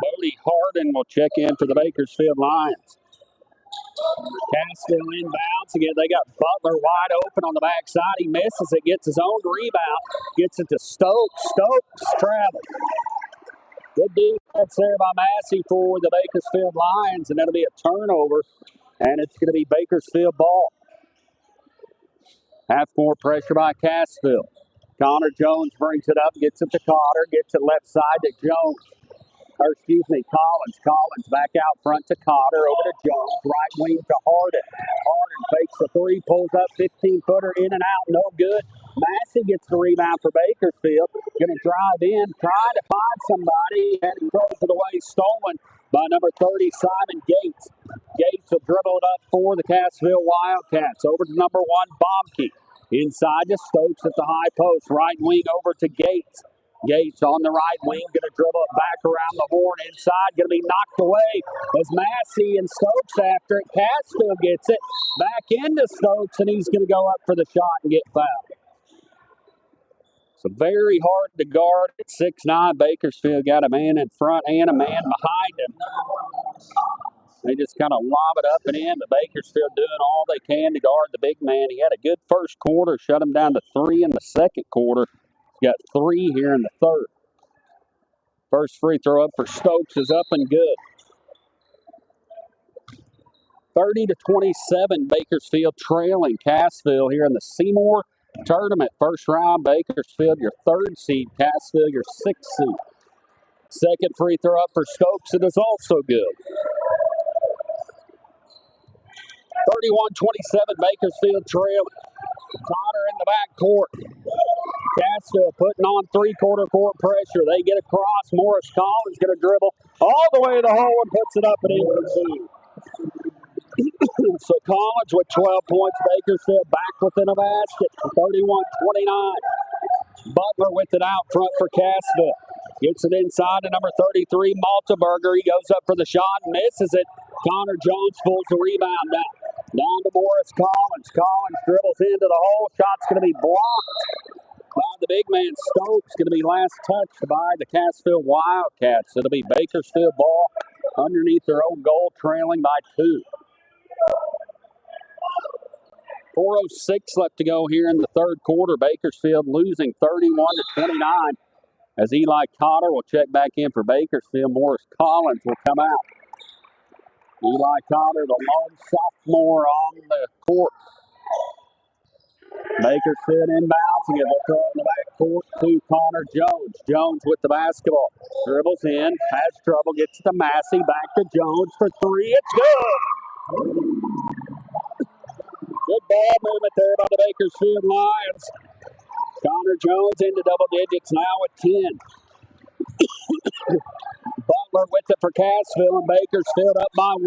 Bodie Harden will check in for the Bakersfield Lions. Cassville inbounds again. They got Butler wide open on the backside. He misses it, gets his own rebound, gets it to Stokes. Stokes traveling. Good defense there by Massey for the Bakersfield Lions, and that'll be a turnover, and it's going to be Bakersfield ball. Half more pressure by Cassville. Connor Jones brings it up, gets it to Cotter, gets it left side to Jones. Collins. Collins back out front to Cotter, over to Jones, right wing to Harden. Harden fakes the three, pulls up 15-footer in and out, no good. Massey gets the rebound for Bakersfield. Going to drive in, try to find somebody, and he throws it away, stolen by number 30, Simon Gates. Gates will dribble it up for the Cassville Wildcats. Over to number 1, Baumke. Inside to Stokes at the high post, right wing over to Gates. Gates on the right wing, going to dribble it back around the horn inside, going to be knocked away as Massey and Stokes after it. Cassville gets it back into Stokes, and he's going to go up for the shot and get fouled. So very hard to guard at 6'9". Bakersfield got a man in front and a man behind him. They just kind of lob it up and in, but Bakersfield doing all they can to guard the big man. He had a good first quarter, shut him down to 3 in the second quarter. He's got 3 here in the third. First free throw up for Stokes is up and good. 30-27, Bakersfield trailing Cassville here in the Seymour tournament. First round, Bakersfield your 3rd seed, Cassville your 6th seed. Second free throw up for Stokes, it is also good. 31-27, Bakersfield trailing. Cotter in the backcourt. Cassville putting on three-quarter court pressure. They get across. Morris Collins going to dribble all the way to the hole and puts it up and in for two. So Collins with 12 points. Bakersfield back within a basket. 31-29. Butler with it out front for Cassville. Gets it inside to number 33, Maltaberger. He goes up for the shot, misses it. Connor Jones pulls the rebound down. Down to Morris Collins. Collins dribbles into the hole. Shot's going to be blocked by the big man Stokes. Going to be last touched by the Cassville Wildcats. It'll be Bakersfield ball underneath their own goal, trailing by 2. 4:06 left to go here in the third quarter. Bakersfield losing 31-29 as Eli Cotter will check back in for Bakersfield. Morris Collins will come out. Eli Cotter, the lone sophomore on the court. Bakersfield inbounds again. They'll throw in the backcourt to Connor Jones. Jones with the basketball. Dribbles in, has trouble, gets to Massey. Back to Jones for 3. It's good. Good ball movement there by the Bakersfield Lions. Connor Jones into double digits now at 10. Butler with it for Cassville, and Bakersfield up by 1.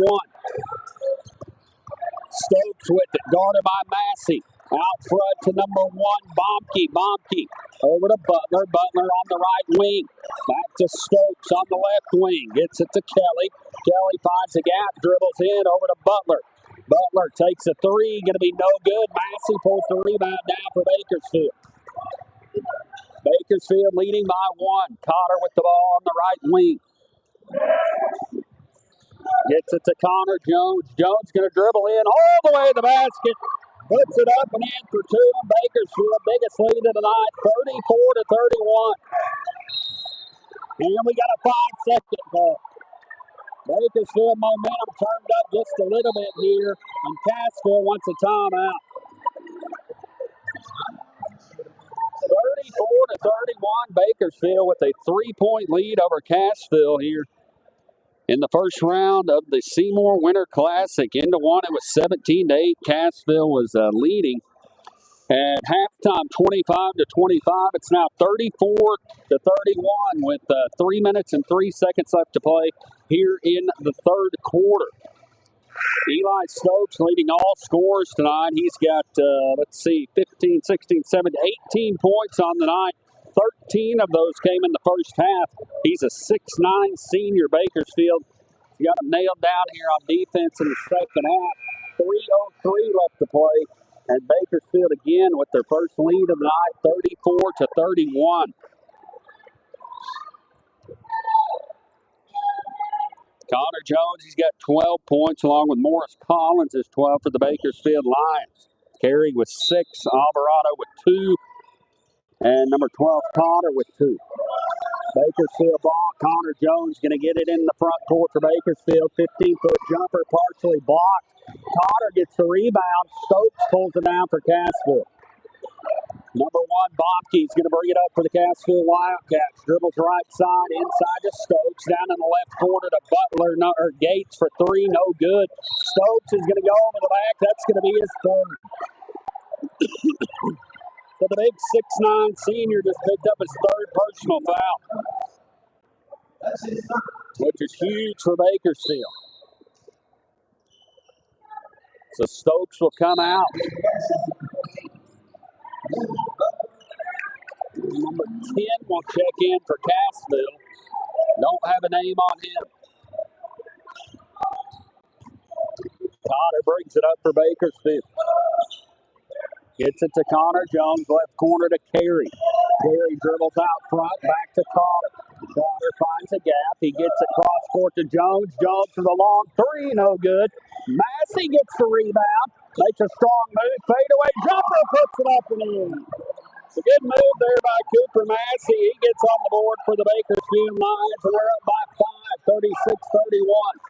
Stokes with it, guarded by Massey. Out front to number 1, Baumke. Baumke over to Butler. Butler on the right wing. Back to Stokes on the left wing. Gets it to Kelly. Kelly finds a gap, dribbles in over to Butler. Butler takes a 3, going to be no good. Massey pulls the rebound down for Bakersfield. Bakersfield leading by 1. Cotter with the ball on the right wing. Gets it to Connor Jones. Jones going to dribble in all the way to the basket. Puts it up and in for 2. Bakersfield, biggest lead of the night, 34-31. And we got a 5-second call. Bakersfield momentum turned up just a little bit here, and Cassville wants a timeout. 34-31, Bakersfield with a 3-point lead over Cassville here In the first round of the Seymour Winter Classic, into one, it was 17-8. Cassville was leading at halftime, 25-25. It's now 34-31 with 3 minutes and 3 seconds left to play here in the third quarter. Eli Stokes leading all scorers tonight. He's got, 15, 16, 17, 18 points on the night. 13 of those came in the first half. He's a 6'9" senior. Bakersfield. He got him nailed down here on defense in the second half. 3:03 left to play. And Bakersfield again with their first lead of the night, 34-31. Connor Jones, he's got 12 points along with Morris Collins is 12 for the Bakersfield Lions. Carey with 6, Alvarado with 2, and number 12, Connor with 2. Bakersfield ball. Connor Jones going to get it in the front court for Bakersfield. 15-foot jumper, partially blocked. Connor gets the rebound. Stokes pulls it down for Cassville. Number 1, Bobke's going to bring it up for the Cassville Wildcats. Dribbles right side, inside to Stokes. Down in the left corner to Butler, or Gates for 3, no good. Stokes is going to go over the back. That's going to be his third. So the big 6'9" senior just picked up his third personal foul, which is huge for Bakersfield. So Stokes will come out. Number 10 will check in for Cassville. Don't have a name on him. Connor brings it up for Bakersfield. Gets it to Connor Jones, left corner to Carey. Carey dribbles out front, back to Connor. Connor finds a gap. He gets it cross court to Jones. Jones for the long 3, no good. Massey gets the rebound. Makes a strong move. Fadeaway jumper, puts it up and in. It's a good move there by Cooper Massey. He gets on the board for the Bakersfield Lions, and they're up by 5, 36-31.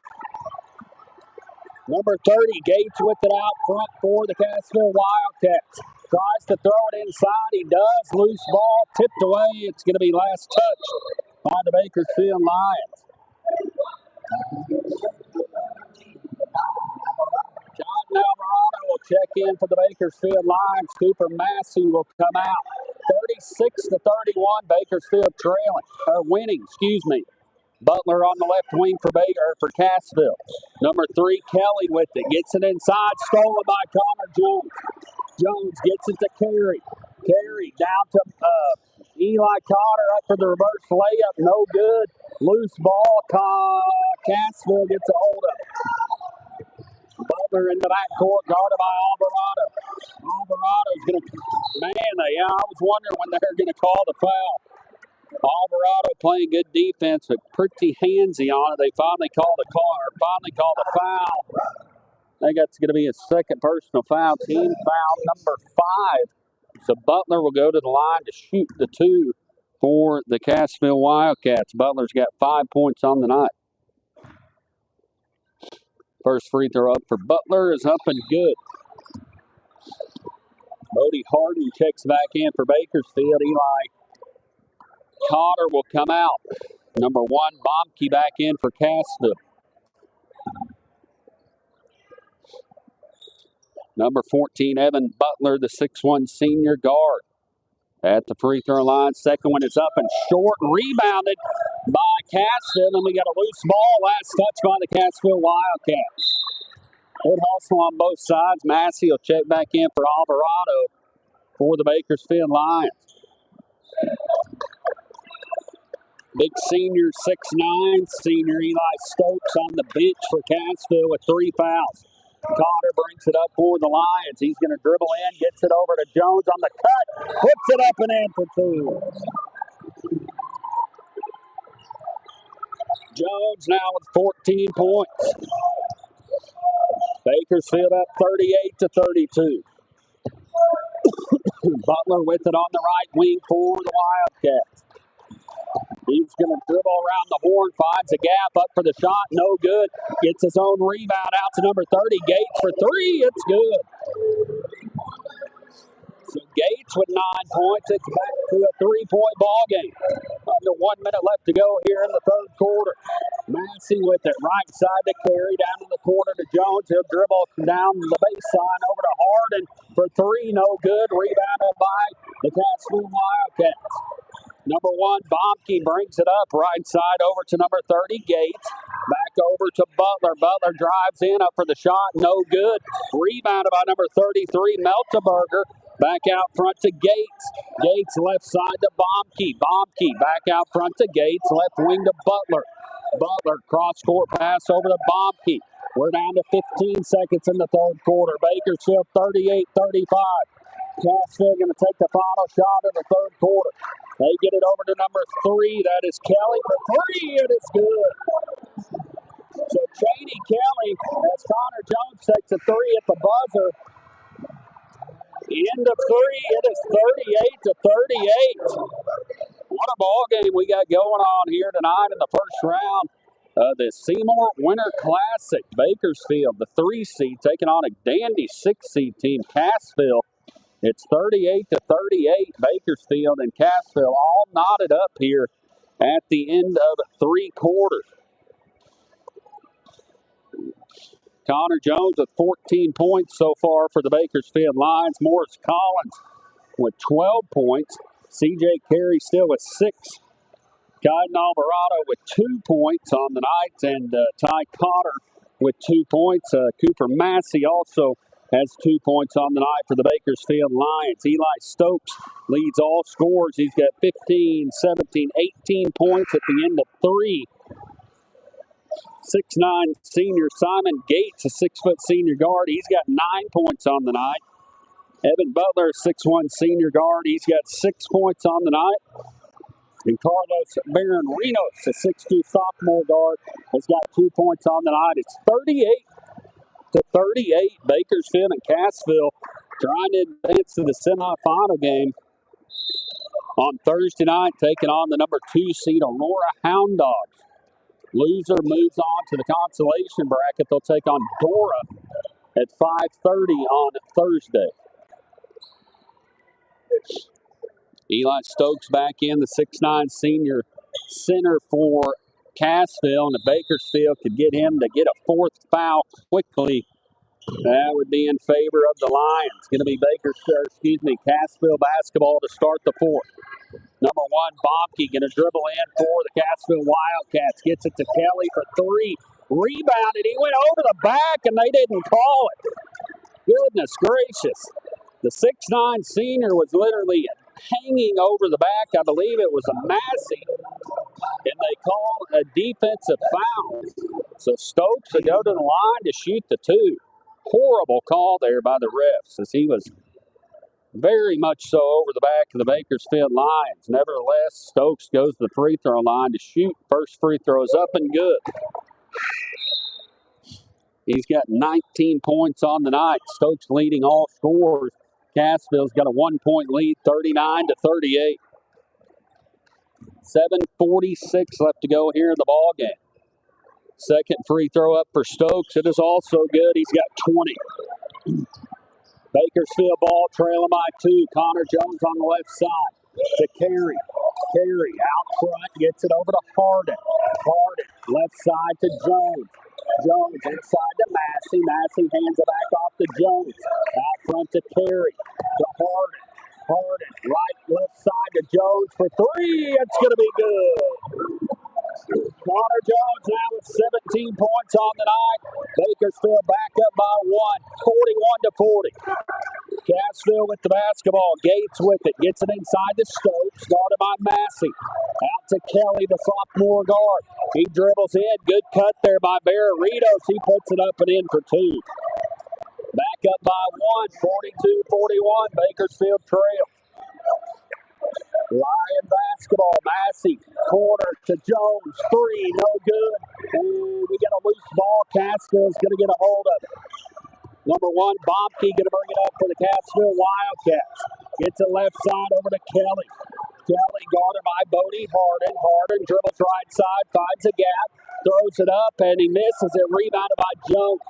Number 30, Gates with it out front for the Cassville Wildcats. Tries to throw it inside. He does. Loose ball tipped away. It's going to be last touch by the Bakersfield Lions. John Alvarado will check in for the Bakersfield Lions. Cooper Massey will come out. 36-31. Bakersfield winning. Butler on the left wing for Cassville. Number 3, Kelly with it. Gets it inside. Stolen by Connor Jones. Jones gets it to Carey. Carey down to Eli Cotter up for the reverse layup. No good. Loose ball. Cassville gets a hold of it. Butler in the backcourt, guarded by Alvarado. Alvarado's going to... I was wondering when they're going to call the foul. Alvarado playing good defense, but pretty handsy on it. They finally called the foul. I think that's going to be his second personal foul. Team foul number 5. So Butler will go to the line to shoot the 2 for the Cassville Wildcats. Butler's got 5 points on the night. First free throw up for Butler is up and good. Bodie Harden checks back in for Bakersfield. Eli Cotter will come out. Number 1, Bomke back in for Cassville. Number 14, Evan Butler, the 6'1" senior guard. At the free throw line, second one is up and short, rebounded by Cassville, and we got a loose ball, last touch by the Cassville Wildcats. Good hustle on both sides. Massey will check back in for Alvarado for the Bakersfield Lions. Big senior, 6'9", senior Eli Stokes on the bench for Cassville with 3 fouls. Cotter brings it up for the Lions. He's going to dribble in, gets it over to Jones on the cut, puts it up and in for 2. Jones now with 14 points. Bakersfield up 38-32. Butler with it on the right wing for the Wildcats. He's going to dribble around the horn, finds a gap, up for the shot, no good. Gets his own rebound out to number 30, Gates for 3, it's good. So Gates with 9 points, it's back to a 3-point ball game. Under 1 minute left to go here in the third quarter. Massey with it, right side to Carey, down to the corner to Jones. He'll dribble down the baseline over to Harden for three, no good. Rebounded by the Cassville Wildcats. Number one, Bomke brings it up right side over to number 30, Gates. Back over to Butler. Butler drives in, up for the shot, no good. Rebounded by number 33, Melteberger. Back out front to Gates. Gates left side to Bomke. Bomke back out front to Gates. Left wing to Butler. Butler cross-court pass over to Bomke. We're down to 15 seconds in the third quarter. Bakersfield 38-35. Cassville going to take the final shot of the third quarter. They get it over to number 3. That is Kelly for three, and it's good. So Cheney Kelly, as Connor Jones takes a three at the buzzer. Into three, it is 38-38. What a ball game we got going on here tonight in the first round of the Seymour Winter Classic. Bakersfield, the 3 seed, taking on a dandy 6 seed team, Cassville. It's 38-38. Bakersfield and Cassville all knotted up here at the end of 3 quarters. Connor Jones with 14 points so far for the Bakersfield Lions. Morris Collins with 12 points. C.J. Carey still with 6. Caden Alvarado with 2 points on the night. And Ty Cotter with 2 points. Cooper Massey also has 2 points on the night for the Bakersfield Lions. Eli Stokes leads all scorers. He's got 15, 17, 18 points at the end of 3. 6'9" senior Simon Gates, a 6-foot senior guard. He's got 9 points on the night. Evan Butler, 6'1" senior guard. He's got 6 points on the night. And Carlos Barron Rinos, a 6'2" sophomore guard, has got 2 points on the night. It's 38-38. Bakersfield and Cassville trying to advance to the semifinal game on Thursday night, taking on the number 2 seed Aurora Hound Dogs. Loser moves on to the consolation bracket. They'll take on Dora at 5:30 on Thursday. Eli Stokes back in, the 6'9" senior center for Cassville, and the Bakersfield could get him to get a 4th foul quickly. That would be in favor of the Lions. Going to be Cassville basketball to start the 4th. Number 1, Bomke going to dribble in for the Cassville Wildcats. Gets it to Kelly for 3. Rebounded. He went over the back, and they didn't call it. Goodness gracious. The 6'9" senior was literally hanging over the back. I believe it was a Massey, and they call a defensive foul. So Stokes will go to the line to shoot the 2. Horrible call there by the refs, as he was very much so over the back of the Bakersfield Lions. Nevertheless, Stokes goes to the free throw line to shoot. First free throw is up and good. He's got 19 points on the night. Stokes leading all scorers. Cassville's got a 1-point lead, 39-38. 7:46 left to go here in the ball game. Second free throw up for Stokes. It is also good. He's got 20. Bakersfield ball trailing by 2. Connor Jones on the left side to Carey. Carey out front, gets it over to Harden. Harden left side to Jones. Jones inside to Massey. Massey hands it back off to Jones. Out front to Carey. To Harden. Harden left side to Jones for 3. It's going to be good. Connor Jones now with 17 points on the night. Bakersfield back up by 1, 41-40. Cassville with the basketball. Gates with it. Gets it inside to Stokes. Guarded by Massey. Out to Kelly, the sophomore guard. He dribbles in. Good cut there by Barreritos. He puts it up and in for 2. Back up by 1, 42-41. Bakersfield trail. Lion basketball. Massey, corner to Jones. 3, no good. And we get a loose ball. Cassville's going to get a hold of it. Number 1, Bomke going to bring it up for the Cassville Wildcats. Gets it left side over to Kelly. Kelly guarded by Bodie Harden. Harden dribbles right side, finds a gap, throws it up, and he misses it. Rebounded by Jones.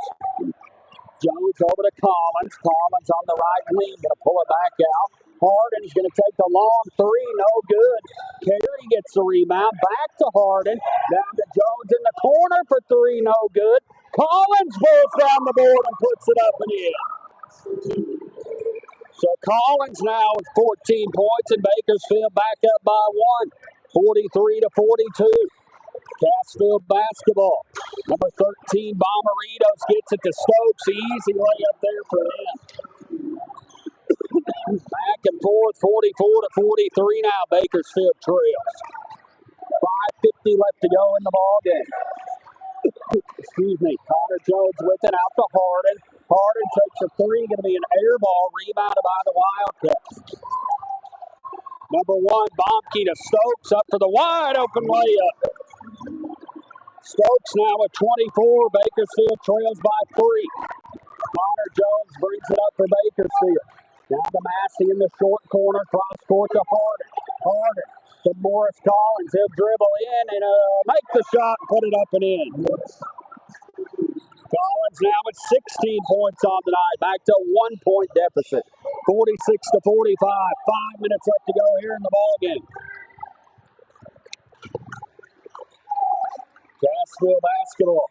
Jones over to Collins. Collins on the right wing, going to pull it back out. Harden's going to take the long 3, no good. Carey gets the rebound, back to Harden, down to Jones in the corner for three, no good. Collins pulls down the board and puts it up and in. So Collins now with 14 points and Bakersfield back up by one, 43-42. Cassville basketball. Number 13, Bommeritos gets it to Stokes. Easy layup there for him. Back and forth, 44-43 now. Bakersfield trails. 5:50 left to go in the ballgame. Excuse me. Connor Jones with it out to Harden. Harden takes a three. Going to be an air ball rebounded by the Wildcats. Number one, Bomke to Stokes up for the wide open layup. Stokes now with 24. Bakersfield trails by three. Connor Jones brings it up for Bakersfield. Now to Massey in the short corner. Cross court to Harden. Harden to Morris Collins. He'll dribble in and make the shot and put it up and in. Collins now with 16 points on the night. Back to a 1 point deficit. 46-45. 5 minutes left to go here in the ballgame. Cassville basketball.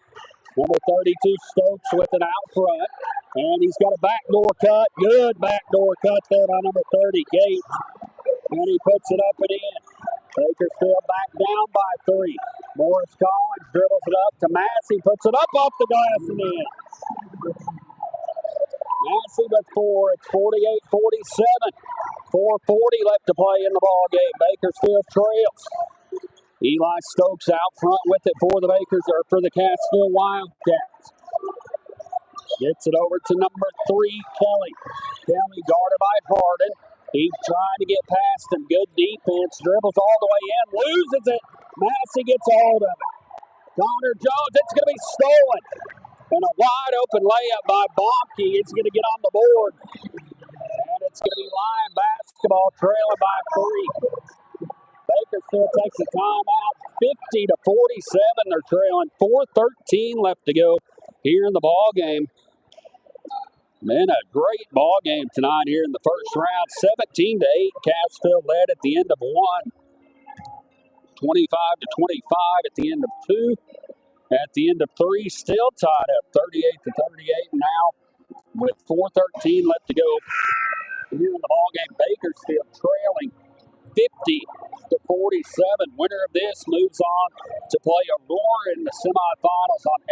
Number 32, Stokes with it out front. And he's got a backdoor cut. Good backdoor cut there by number 30, Gates. And he puts it up and in. Bakersfield back down by three. Morris Collins dribbles it up to Massey. Puts it up off the glass and in. Massey with four. It's 48-47. 4:40 left to play in the ballgame. Bakersfield trails. Eli Stokes out front with it for the Cassville Wildcats. Gets it over to number 3, Kelly. Kelly guarded by Harden. He's trying to get past him. Good defense. Dribbles all the way in. Loses it. Massey gets a hold of it. Connor Jones. It's going to be stolen. And a wide open layup by Bomke. It's going to get on the board. And it's going to be Lion basketball trailing by 3. Bakersfield takes a timeout. 50-47. They're trailing. 4:13 left to go here in the ball game. Man, a great ball game tonight here in the first round. 17-8. Cassville led at the end of one. 25-25 at the end of two. At the end of three, still tied up. 38-38 now with 4:13 left to go here in the ball game. Bakersfield trailing 50-47. Winner of this moves on to play Aurora in the semifinals on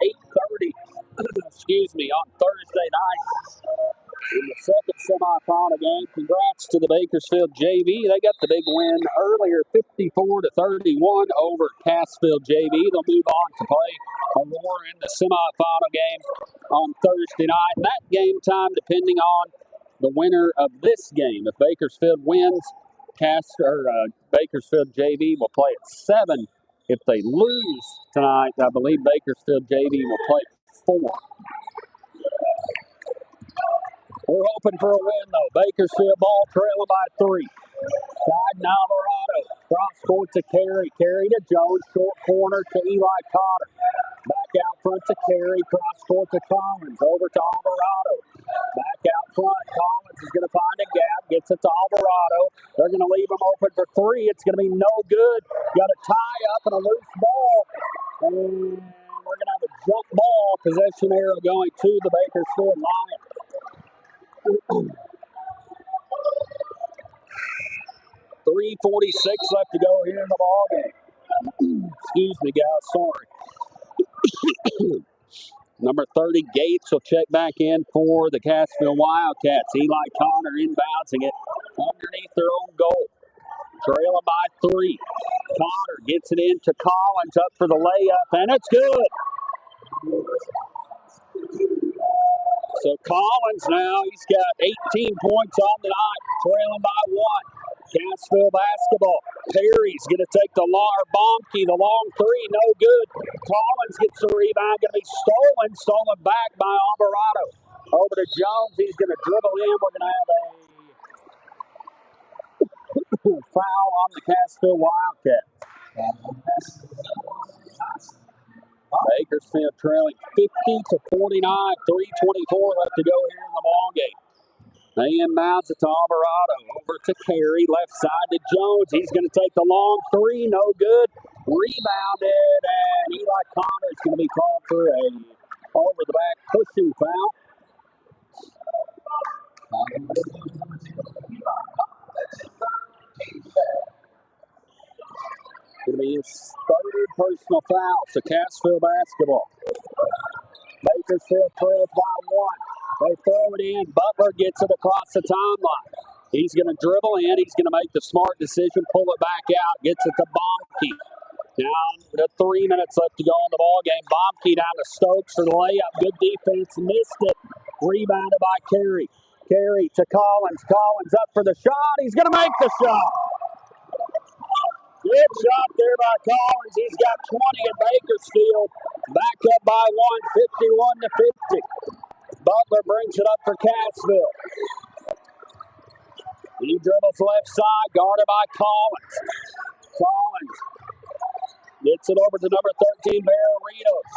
8:30. On Thursday night in the second semifinal game. Congrats to the Bakersfield JV. They got the big win earlier, 54-31 over Cassville JV. They'll move on to play Aurora in the semifinal game on Thursday night. And that game time, depending on the winner of this game. If Bakersfield wins, Bakersfield JV will play at 7. If they lose tonight, I believe Bakersfield JV will play at 4. We're hoping for a win, though. Bakersfield ball trailing by 3. Side to Alvarado. Cross court to Carey. Carey to Jones. Short corner to Eli Cotter. Back out front to Carey. Cross court to Collins. Over to Alvarado. Back out front. Collins is going to find a gap. Gets it to Alvarado. They're going to leave him open for 3. It's going to be no good. Got a tie up and a loose ball. And we're going to have a jump ball possession arrow going to the Bakersfield Lions. 3:46 left to go here in the ballgame. Excuse me, guys. Sorry. Number 30, Gates will check back in for the Cassville Wildcats. Eli Connor inbouncing it underneath their own goal. Trailing by 3. Connor gets it into Collins up for the layup, and it's good. So Collins now, he's got 18 points on the night, trailing by 1. Cassville basketball. Perry's going to take the Bomke, the long 3, no good. Collins gets the rebound, going to be stolen back by Alvarado. Over to Jones, he's going to dribble in. We're going to have a foul on the Cassville Wildcats. Bakersfield trailing 50-49, 3:24 left to go here in the ballgame. They inbounds it to Alvarado. Over to Carey, left side to Jones. He's going to take the long 3, no good. Rebounded, and Eli Connor is going to be called for a over-the-back pushing foul. Going to be his third personal foul. So Cassville basketball. Bakersfield trails by one. They throw it in. Butler gets it across the timeline. He's going to dribble in. He's going to make the smart decision, pull it back out, gets it to Baumke. Down to 3 minutes left to go in the ball game. Baumke down to Stokes for the layup. Good defense, missed it. Rebounded by Carey. Carey to Collins. Collins up for the shot. He's going to make the shot. Good shot there by Collins. He's got 20 at Bakersfield. Back up by one, 51-50. Butler brings it up for Cassville. He dribbles left side, guarded by Collins. Collins gets it over to number 13, Barrerinos.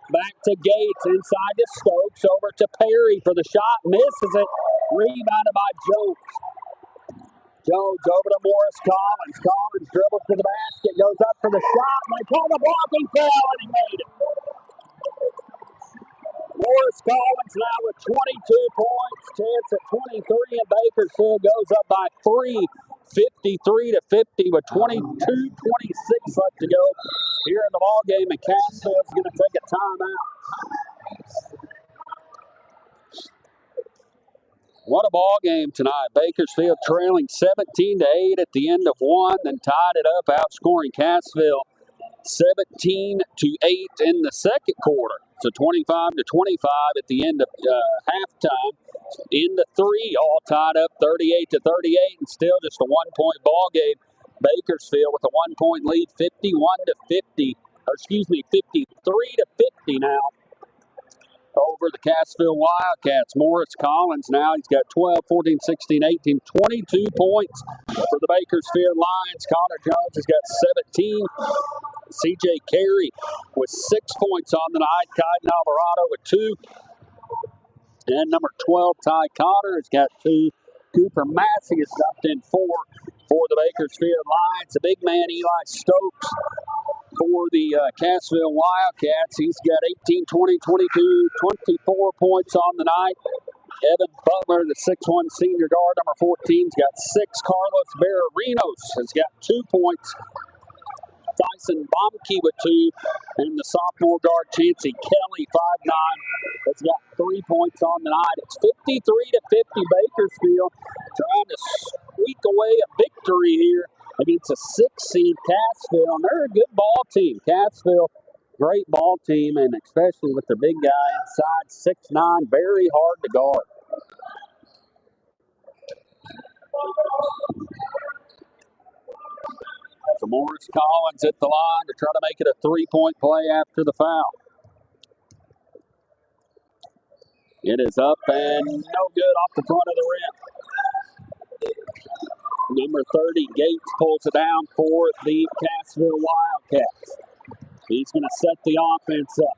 Back to Gates, inside to Stokes, over to Perry for the shot, misses it. Rebounded by Jones. Jones over to Morris Collins. Collins dribbles to the basket, goes up for the shot, and they call the blocking foul, and he made it. Morris Collins now with 22 points, chance at 23, and Bakersfield goes up by 3, 53-50 with 22-26 left to go here in the ball game, and Cassville's going to take a timeout. What a ball game tonight. Bakersfield trailing 17-8 at the end of one, then tied it up, outscoring Cassville 17-8 in the second quarter. So 25-25 at the end of halftime. Into three, all tied up 38-38, and still just a 1-point ball game. Bakersfield with a 1-point lead, 51-50, or excuse me, 53-50 now over the Cassville Wildcats. Morris Collins now, he's got 12, 14, 16, 18, 22 points for the Bakersfield Lions. Connor Jones has got 17. C.J. Carey with 6 points on the night. Kaiden Alvarado with 2. And number 12, Ty Cotter, has got 2. Cooper Massey has dumped in 4 for the Bakersfield Lions. The big man, Eli Stokes, for the Cassville Wildcats. He's got 18, 20, 22, 24 points on the night. Evan Butler, the 6'1 senior guard, number 14, has got 6. Carlos Barrerinos has got 2 points. Tyson Baumke with 2, and the sophomore guard Chancey Kelly, 5'9", has got 3 points on the night. It's 53-50 Bakersfield trying to squeak away a victory here against a 6 seed Cassville, and they're a good ball team. Cassville, great ball team, and especially with their big guy inside, 6'9", very hard to guard. So Morris Collins at the line to try to make it a 3-point play after the foul. It is up and no good off the front of the rim. Number 30, Gates, pulls it down for the Cassville Wildcats. He's going to set the offense up.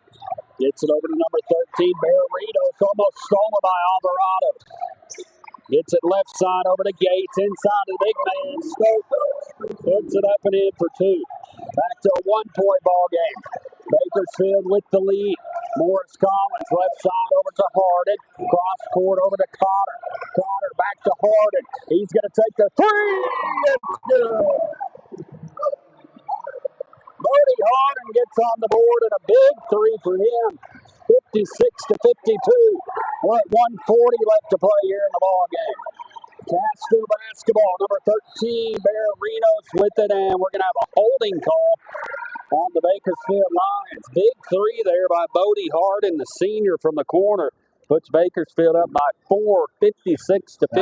Gets it over to number 13, Barrerinos, almost stolen by Alvarado. Gets it left side over to Gates, inside the big man, Stokes. Puts it up and in for 2. Back to a 1-point ball game. Bakersfield with the lead. Morris Collins, left side over to Harden. Cross court over to Cotter. Cotter back to Harden. He's going to take the 3. It's good. Bodie Harden gets on the board and a big 3 for him. 56-52. We're at 1:40 left to play here in the ball game. Cassville basketball, number 13, Barrerinos with it, and we're going to have a holding call on the Bakersfield Lions. Big 3 there by Bodie Harden, the senior from the corner. Puts Bakersfield up by 4, 56-52. 38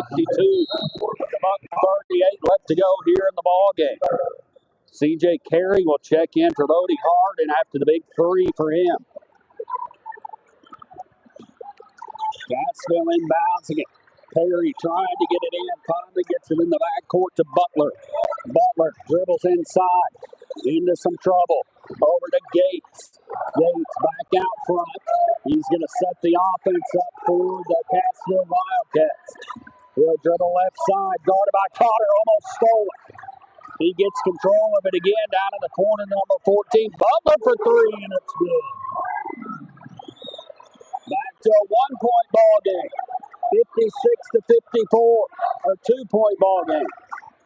left to go here in the ball game. C.J. Carey will check in for Bodie Harden after the big 3 for him. Cassville inbounds again. Perry trying to get it in. Finally gets it in the backcourt to Butler. Butler dribbles inside. Into some trouble. Over to Gates. Gates back out front. He's going to set the offense up for the Cassville Wildcats. He'll dribble left side. Guarded by Cotter. Almost stolen. He gets control of it again down in the corner, number 14. Butler for three, and it's good. Back to a one-point ball game. 56-54, a two-point ball game.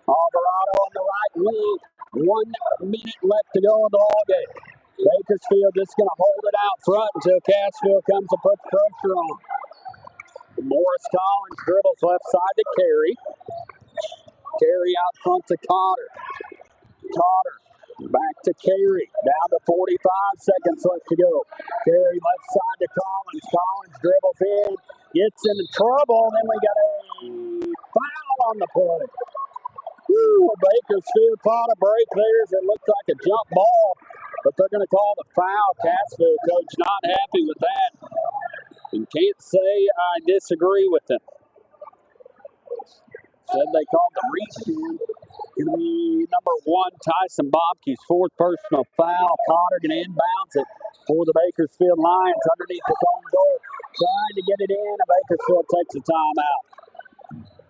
Alvarado on the right wing. 1 minute left to go in the ball game. Bakersfield just going to hold it out front until Cassville comes and puts pressure on. Morris Collins dribbles left side to Carey. Carey out front to Cotter. Cotter back to Carey. Down to 45 seconds left to go. Carey left side to Collins. Collins dribbles in. Gets into trouble. Then we got a foul on the play. Woo, Bakersfield caught a break there as it looked like a jump ball. But they're going to call the foul. Cassville coach not happy with that. And can't say I disagree with them. Said they called the reach in. Going to be number 1, Tyson Bobke's fourth personal foul. Cotter going to inbounds it for the Bakersfield Lions underneath his own goal. Trying to get it in, and Bakersfield takes a timeout.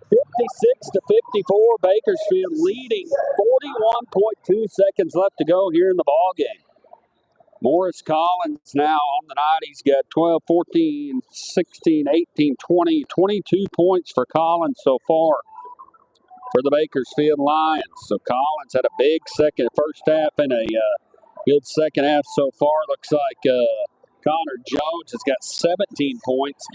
56-54, Bakersfield leading. 41.2 seconds left to go here in the ballgame. Morris Collins now on the night. He's got 12, 14, 16, 18, 20, 22 points for Collins so far for the Bakersfield Lions. So Collins had a big first half and a good second half so far. Looks like Connor Jones has got 17 points.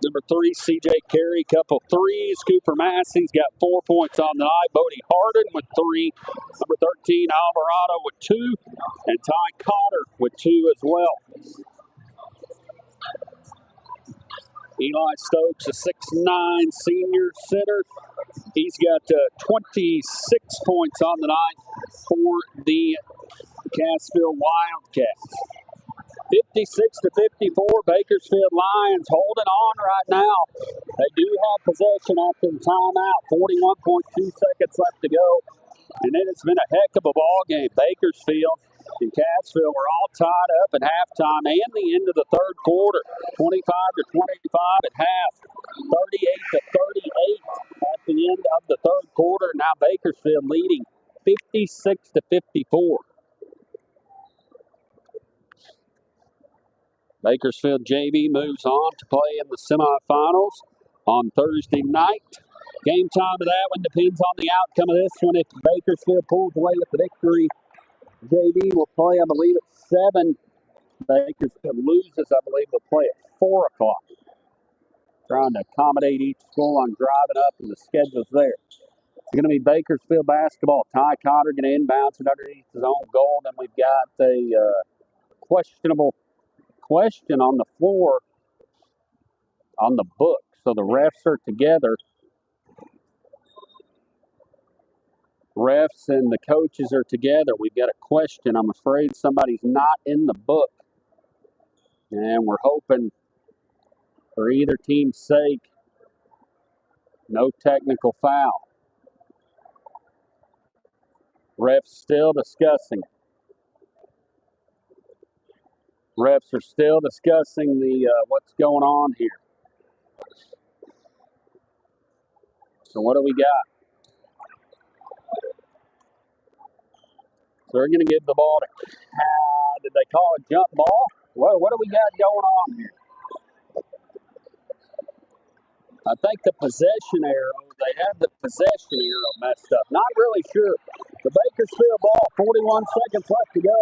Number 3, C.J. Carey, couple threes. Cooper Massey's got 4 points on the night. Bodie Harden with 3. Number 13, Alvarado with 2. And Ty Cotter with 2 as well. Eli Stokes, a 6'9" senior center. He's got 26 points on the night for the Cassville Wildcats. 56-54, Bakersfield Lions holding on right now. They do have possession after the timeout. 41.2 seconds left to go. And it has been a heck of a ball game. Bakersfield and Cassville were all tied up at halftime and the end of the third quarter. 25-25 at half. 38-38 at the end of the third quarter. Now Bakersfield leading 56-54. Bakersfield JV moves on to play in the semifinals on Thursday night. Game time of that one depends on the outcome of this one. If Bakersfield pulls away with the victory, JV will play, I believe, at 7. Bakersfield loses, I believe, they'll play at 4 o'clock. Trying to accommodate each school on driving up, and the schedule's there. It's going to be Bakersfield basketball. Ty Cotter going to inbounds it underneath his own goal. Then we've got a questionable question on the floor on the book. So the refs are together. Refs and the coaches are together. We've got a question. I'm afraid somebody's not in the book. And we're hoping for either team's sake, no technical foul. Refs still discussing. Refs are still discussing the what's going on here. So what do we got? So they're going to give the ball to, did they call a jump ball? What do we got going on here? I think the possession arrow, they have the possession arrow messed up. Not really sure. The Bakersfield ball, 41 seconds left to go.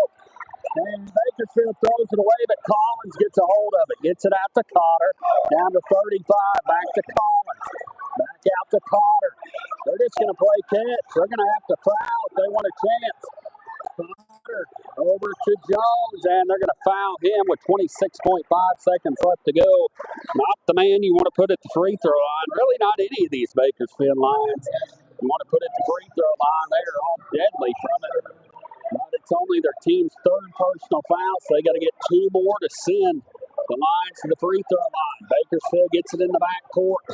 And Bakersfield throws it away, but Collins gets a hold of it. Gets it out to Cotter. Down to 35. Back to Collins. Back out to Cotter. They're just going to play catch. They're going to have to foul if they want a chance. Cotter over to Jones, and they're going to foul him with 26.5 seconds left to go. Not the man you want to put at the free throw line. Really not any of these Bakersfield Lions. You want to put at the free throw line. They're all deadly from it. But it's only their team's third personal foul, so they got to get 2 more to send the Lions to the free throw line. Bakersfield gets it in the backcourt.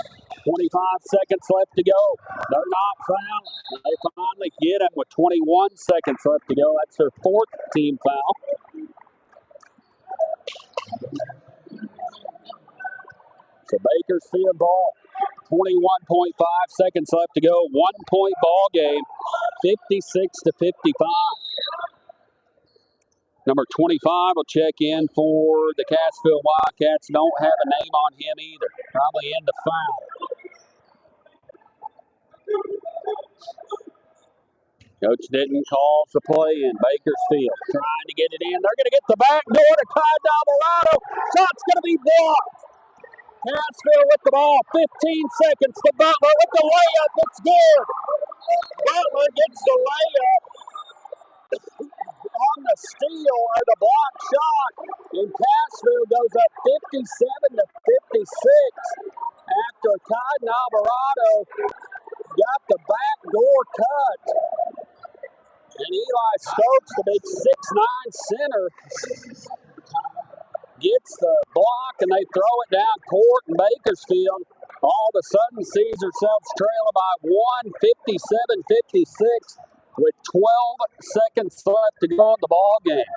25 seconds left to go. They're not fouling. They finally get him with 21 seconds left to go. That's their 4th team foul. So Bakersfield ball. 21.5 seconds left to go. 1-point ball game. 56-55. Number 25 will check in for the Cassville Wildcats. Don't have a name on him either. Probably in the foul. Coach didn't call the play in. Bakersfield trying to get it in. They're going to get the back door to Clyde Alvarado. Shot's going to be blocked. Cassville with the ball. 15 seconds to Butler with the layup. It's good. Butler gets the layup on the steal or the block shot. And Cassville goes up 57-56 after Clyde Alvarado got the back door cut. And Eli Stokes, the big 6'9" center, gets the block and they throw it down court in Bakersfield. All of a sudden sees herself trailing by 57-56 with 12 seconds left to go in the ball game.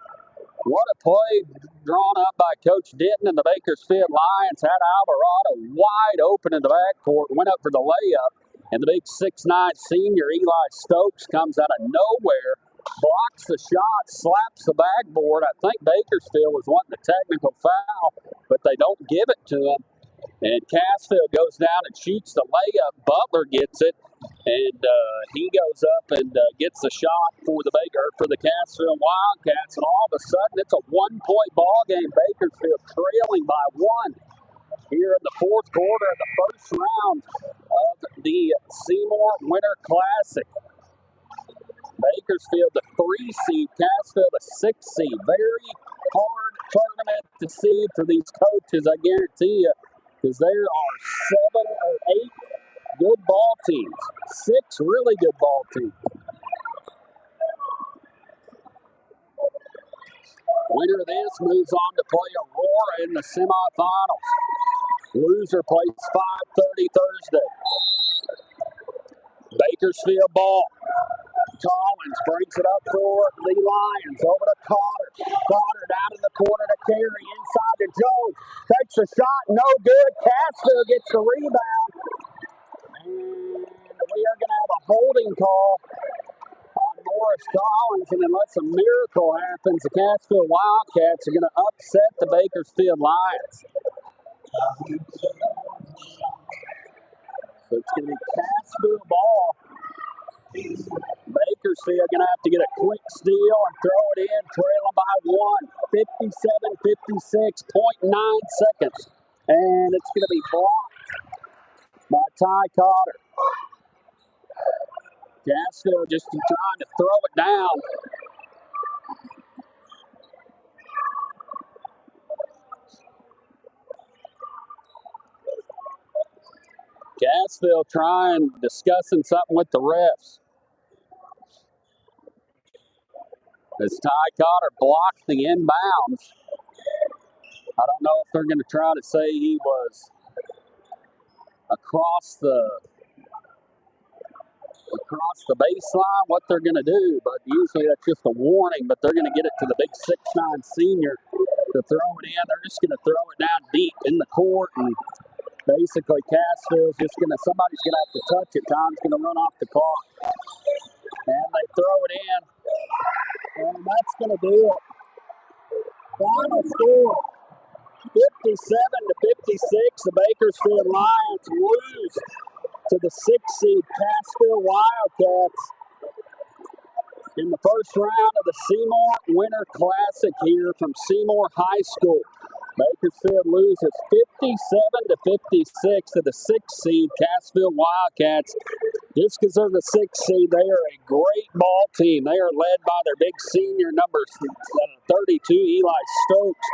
What a play drawn up by Coach Denton and the Bakersfield Lions. Had Alvarado wide open in the backcourt, went up for the layup. And the big 6'9" senior Eli Stokes comes out of nowhere, blocks the shot, slaps the backboard. I think Bakersfield was wanting a technical foul, but they don't give it to him. And Cassville goes down and shoots the layup. Butler gets it, and he goes up and gets the shot for the Cassville Wildcats. And all of a sudden, it's a 1-point ball game. Bakersfield trailing by 1. Here in the fourth quarter of the first round of the Seymour Winter Classic. Bakersfield, the 3 seed, Cassville, the 6 seed. Very hard tournament to seed for these coaches, I guarantee you, because there are 7 or 8 good ball teams. 6 really good ball teams. Winner of this moves on to play Aurora in the semifinals. Loser plays 5:30 Thursday. Bakersfield ball. Collins brings it up for the Lions. Over to Cotter. Cotter down in the corner to Carey. Inside to Jones. Takes a shot. No good. Cassville gets the rebound. And we are going to have a holding call on Morris Collins. And unless a miracle happens, the Cassville Wildcats are going to upset the Bakersfield Lions. So it's going to be Cassville ball. Bakersfield going to have to get a quick steal and throw it in, trailing by 1, 57-56, 0.9 seconds. And it's going to be blocked by Ty Cotter. Cassville just trying to throw it down. Cassville discussing something with the refs. As Ty Cotter blocked the inbounds. I don't know if they're going to try to say he was across the baseline, what they're going to do, but usually that's just a warning, but they're going to get it to the big 6'9" senior to throw it in. They're just going to throw it down deep in the court, and basically Cassville's somebody's going to have to touch it. Time's going to run off the clock. And they throw it in. And that's going to do it. Final score, 57-56. The Bakersfield Lions lose to the 6th seed Cassville Wildcats in the first round of the Seymour Winter Classic here from Seymour High School. Bakersfield loses 57-56 to the 6th seed Cassville Wildcats. Just because they're the 6th seed, they are a great ball team. They are led by their big senior number 32, Eli Stokes.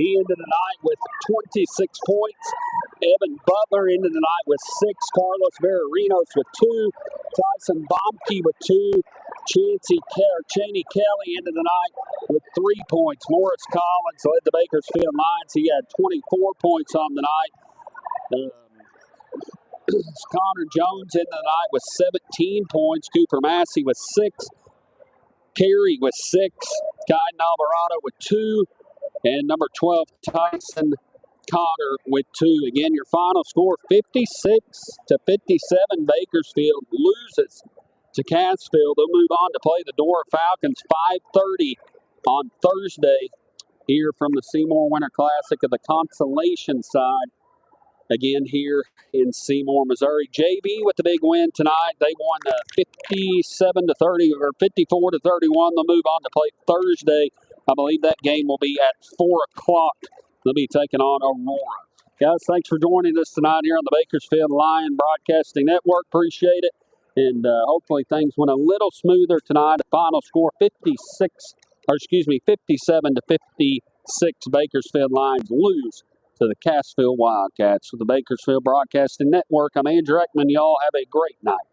He ended the night with 26 points. Evan Butler ended the night with 6. Carlos Barrerinos with 2. Tyson Bomke with 2. Cheney Kelly ended the night with 3 points. Morris Collins led the Bakersfield Lions. He had 24 points on the night. Connor Jones ended the night with 17 points. Cooper Massey with 6. Carey with 6. Kaiden Alvarado with 2. And number 12, Tyson Cotter with 2. Again, your final score, 56-57. Bakersfield loses to Cassville. They'll move on to play the Dora Falcons 5:30 on Thursday here from the Seymour Winter Classic of the consolation side. Again here in Seymour, Missouri. JV with the big win tonight. They won 57-30 or 54-31. They'll move on to play Thursday. I believe that game will be at 4 o'clock. They'll be taking on Aurora. Guys, thanks for joining us tonight here on the Bakersfield Lion Broadcasting Network. Appreciate it. And hopefully things went a little smoother tonight. The final score 57-56. Bakersfield Lions lose to the Cassville Wildcats. With the Bakersfield Broadcasting Network, I'm Andrew Eckman. Y'all have a great night.